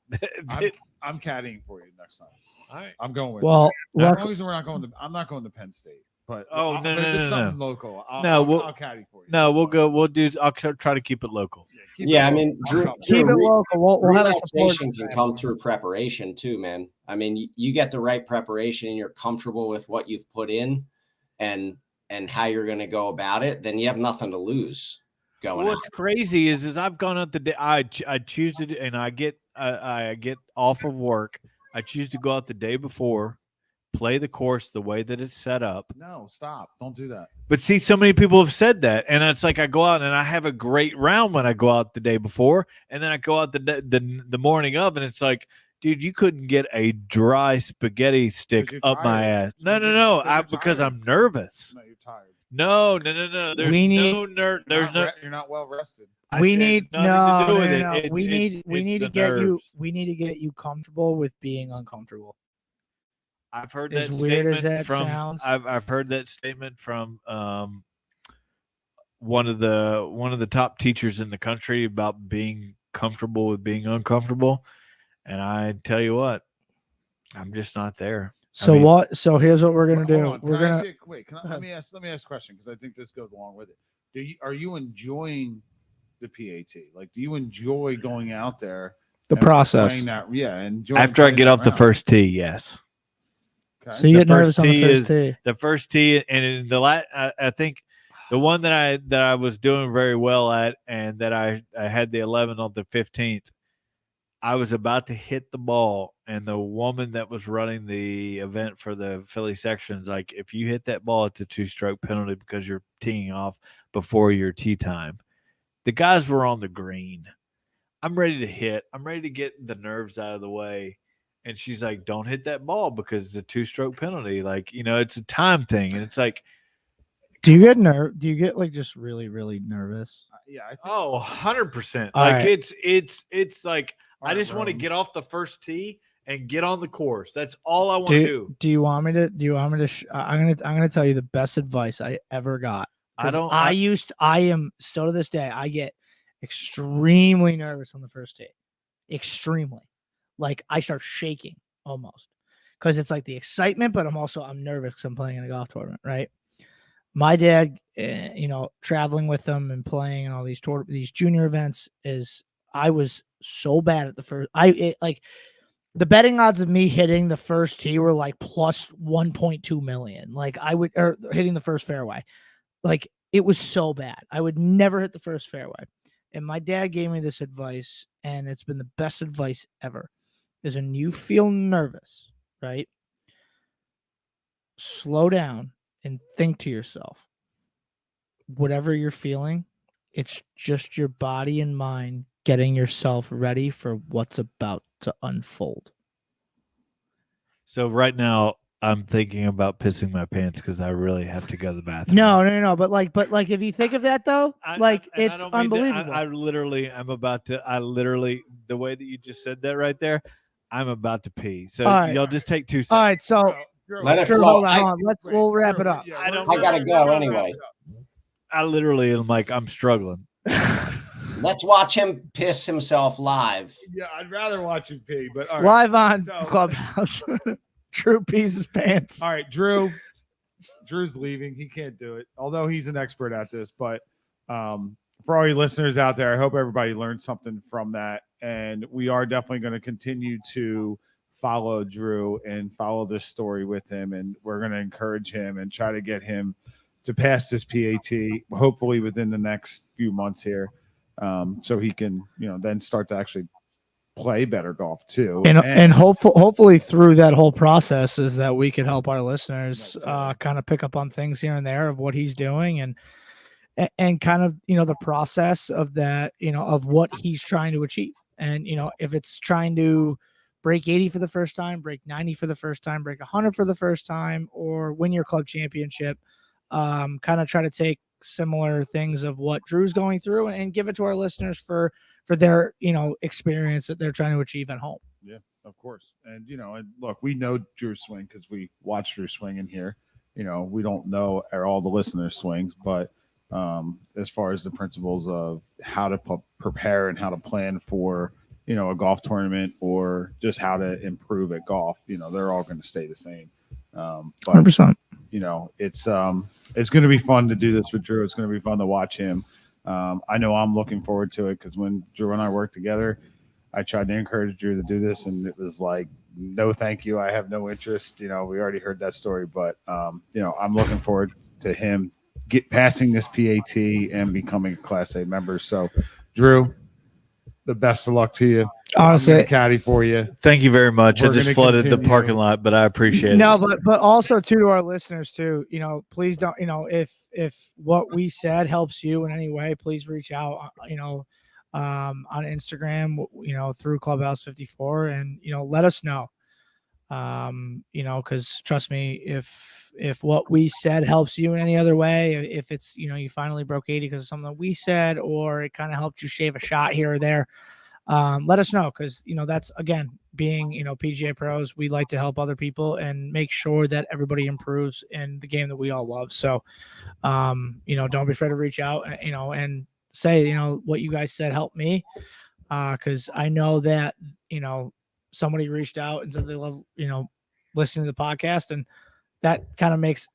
I'm caddying for you next time. All right. I'm going with Well, you. As long as we're not going to, I'm not going to Penn State. But no, it's something local. I'll caddy for you. No, we'll go. We'll do. I'll try to keep it local. Yeah, I mean, keep it local. We'll have a support. Relaxation can come through preparation too, man. I mean, you get the right preparation and you're comfortable with what you've put in and how you're going to go about it, then you have nothing to lose going. What's crazy is I've gone out the day. I choose to do, and I get off of work. I choose to go out the day before, play the course the way that it's set up. No, stop. Don't do that. But see, so many people have said that. And it's like I go out and I have a great round when I go out the day before. And then I go out the morning of, and it's like, dude, you couldn't get a dry spaghetti stick up my ass. No. Because I'm nervous. No, you're tired. No. There's no nerve. You're not well rested. We need no. We need to get you comfortable with being uncomfortable. I've heard as that weird statement as that from. sounds. I've heard that statement from one of the top teachers in the country about being comfortable with being uncomfortable, and I tell you what, I'm just not there. So here's what we're gonna do. Let me ask a question, because I think this goes along with it. Are you enjoying the PAT? Like, do you enjoy going out there? The process. After I get off the first tee, yes. Okay. So you get nervous on the first tee. The first tee, and in the I think the one that I was doing very well at, and that I had the 11 on the 15th. I was about to hit the ball, and the woman that was running the event for the Philly section's like, if you hit that ball, it's a 2-stroke penalty because you're teeing off before your tee time. The guys were on the green. I'm ready to hit. I'm ready to get the nerves out of the way. And she's like, don't hit that ball because it's a 2-stroke penalty. Like, it's a time thing. And it's like, do you get like just really, really nervous? Yeah. I think 100%. All Like right. it's like, I just want to get off the first tee and get on the course. That's all I want to do. Do you want me to? I'm gonna tell you the best advice I ever got. I am still to this day. I get extremely nervous on the first tee. Extremely. Like I start shaking almost because it's like the excitement, but I'm nervous because I'm playing in a golf tournament, right? My dad, traveling with them and playing in all these junior events I was so bad at the first. The betting odds of me hitting the first tee were like plus 1.2 million. Like hitting the first fairway, like it was so bad. I would never hit the first fairway. And my dad gave me this advice, and it's been the best advice ever. Is when you feel nervous, right? Slow down and think to yourself, whatever you're feeling, it's just your body and mind getting yourself ready for what's about to unfold. So right now I'm thinking about pissing my pants because I really have to go to the bathroom. No. But if you think of that though, it's unbelievable. I literally the way that you just said that right there, I'm about to pee. So All right. y'all just take 2 seconds. All right, so Let it Drew, flow. hold on. We'll wrap it up. I don't- I gotta go anyway. I literally am like, I'm struggling. Let's watch him piss himself live. Yeah, I'd rather watch him pee, but all right. Live on So- Clubhouse. Drew pees his pants. All right, Drew's leaving. He can't do it, although he's an expert at this. But for all you listeners out there, I hope everybody learned something from that. And we are definitely going to continue to follow Drew and follow this story with him. And we're going to encourage him and try to get him to pass this PAT, hopefully within the next few months here, so he can, then start to actually play better golf too. And hopefully through that whole process is that we could help our listeners kind of pick up on things here and there of what he's doing and kind of, the process of that, of what he's trying to achieve. And, if it's trying to break 80 for the first time, break 90 for the first time, break 100 for the first time, or win your club championship, kind of try to take similar things of what Drew's going through and give it to our listeners for their, experience that they're trying to achieve at home. Yeah, of course. And, and look, we know Drew's swing because we watch Drew swing in here. We don't know all the listeners' swings, but as far as the principles of how to prepare and how to plan for, a golf tournament or just how to improve at golf, they're all going to stay the same. But 100%. It's going to be fun to do this with Drew. It's going to be fun to watch him. I know I'm looking forward to it because when Drew and I worked together, I tried to encourage Drew to do this, and it was like, no, thank you. I have no interest. We already heard that story, but I'm looking forward to him passing this PAT and becoming a Class A member. So, Drew, the best of luck to you. Honestly, caddy for you. Thank you very much. We're I just gonna flooded the continue. parking lot, but I appreciate it. No, but also too, to our listeners too, please don't, if what we said helps you in any way, please reach out, on Instagram, through Clubhouse 54 and, let us know. Cause trust me, if what we said helps you in any other way, if it's, you finally broke 80 because of something that we said, or it kind of helped you shave a shot here or there, let us know. Cause that's, again, being, PGA pros, we like to help other people and make sure that everybody improves in the game that we all love. So, don't be afraid to reach out, and say, what you guys said helped me. Cause I know that, somebody reached out and said they love, listening to the podcast, and that kind of makes,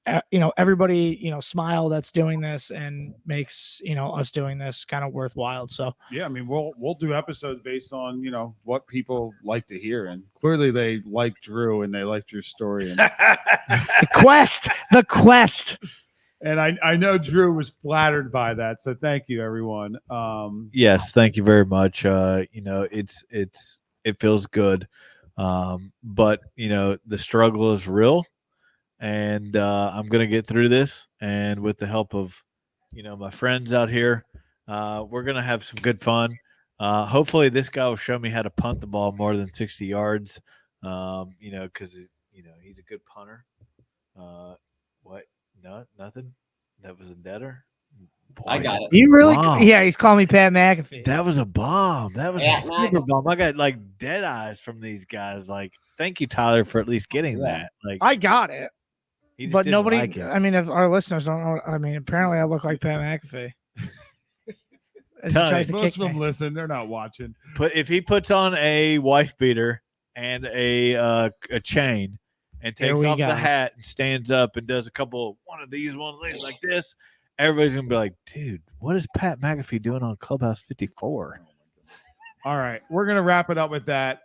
everybody, smile that's doing this and makes, us doing this kind of worthwhile. So, Yeah, I mean, we'll do episodes based on, what people like to hear. And clearly they like Drew and they liked your story. And the quest. And I know Drew was flattered by that. So thank you, everyone. Yes, thank you very much. It feels good. But the struggle is real, and I'm going to get through this. And with the help of, my friends out here, we're going to have some good fun. Hopefully this guy will show me how to punt the ball more than 60 yards. Cause he's a good punter. What? No, nothing. That was a deader. Boy, I got it. You really? Wow. Yeah, he's calling me Pat McAfee. That was a bomb. That was Yeah, a super bomb. I got like dead eyes from these guys. Like, thank you, Tyler, for at least getting that. Like, I got it, he just but didn't nobody. like it. I mean, if our listeners don't know, I mean, apparently I look like Pat McAfee. As he Tell tries you, to Most kick of them me. listen. They're not watching. But if he puts on a wife beater and a chain and Here takes we off go. the hat and stands up and does one of these like this, everybody's gonna be like, dude, what is Pat McAfee doing on Clubhouse 54? All right, we're gonna wrap it up with that.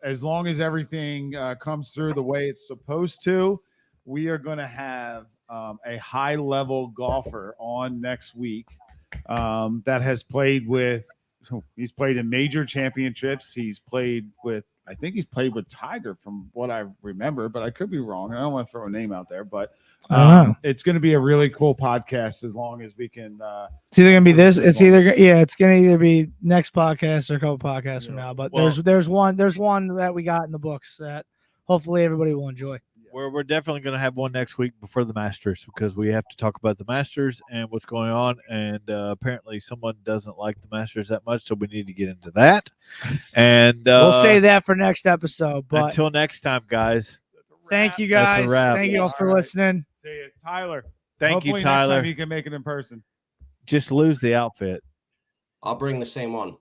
As long as everything comes through the way it's supposed to, we are gonna have a high-level golfer on next week. that has played with. He's played in major championships. He's played with. I think he's played with Tiger, from what I remember, but I could be wrong. I don't want to throw a name out there, but it's going to be a really cool podcast as long as we can. It's either gonna be this. It's gonna either be next podcast or a couple podcasts from now. But there's one that we got in the books that hopefully everybody will enjoy. We're definitely going to have one next week before the Masters, because we have to talk about the Masters and what's going on. And apparently someone doesn't like the Masters that much, so we need to get into that. And we'll say that for next episode. But until next time, guys. Thank you guys. Thank you all for listening. See you, Tyler. Thank you, Hopefully Tyler. Next time you can make it in person. Just lose the outfit. I'll bring the same one.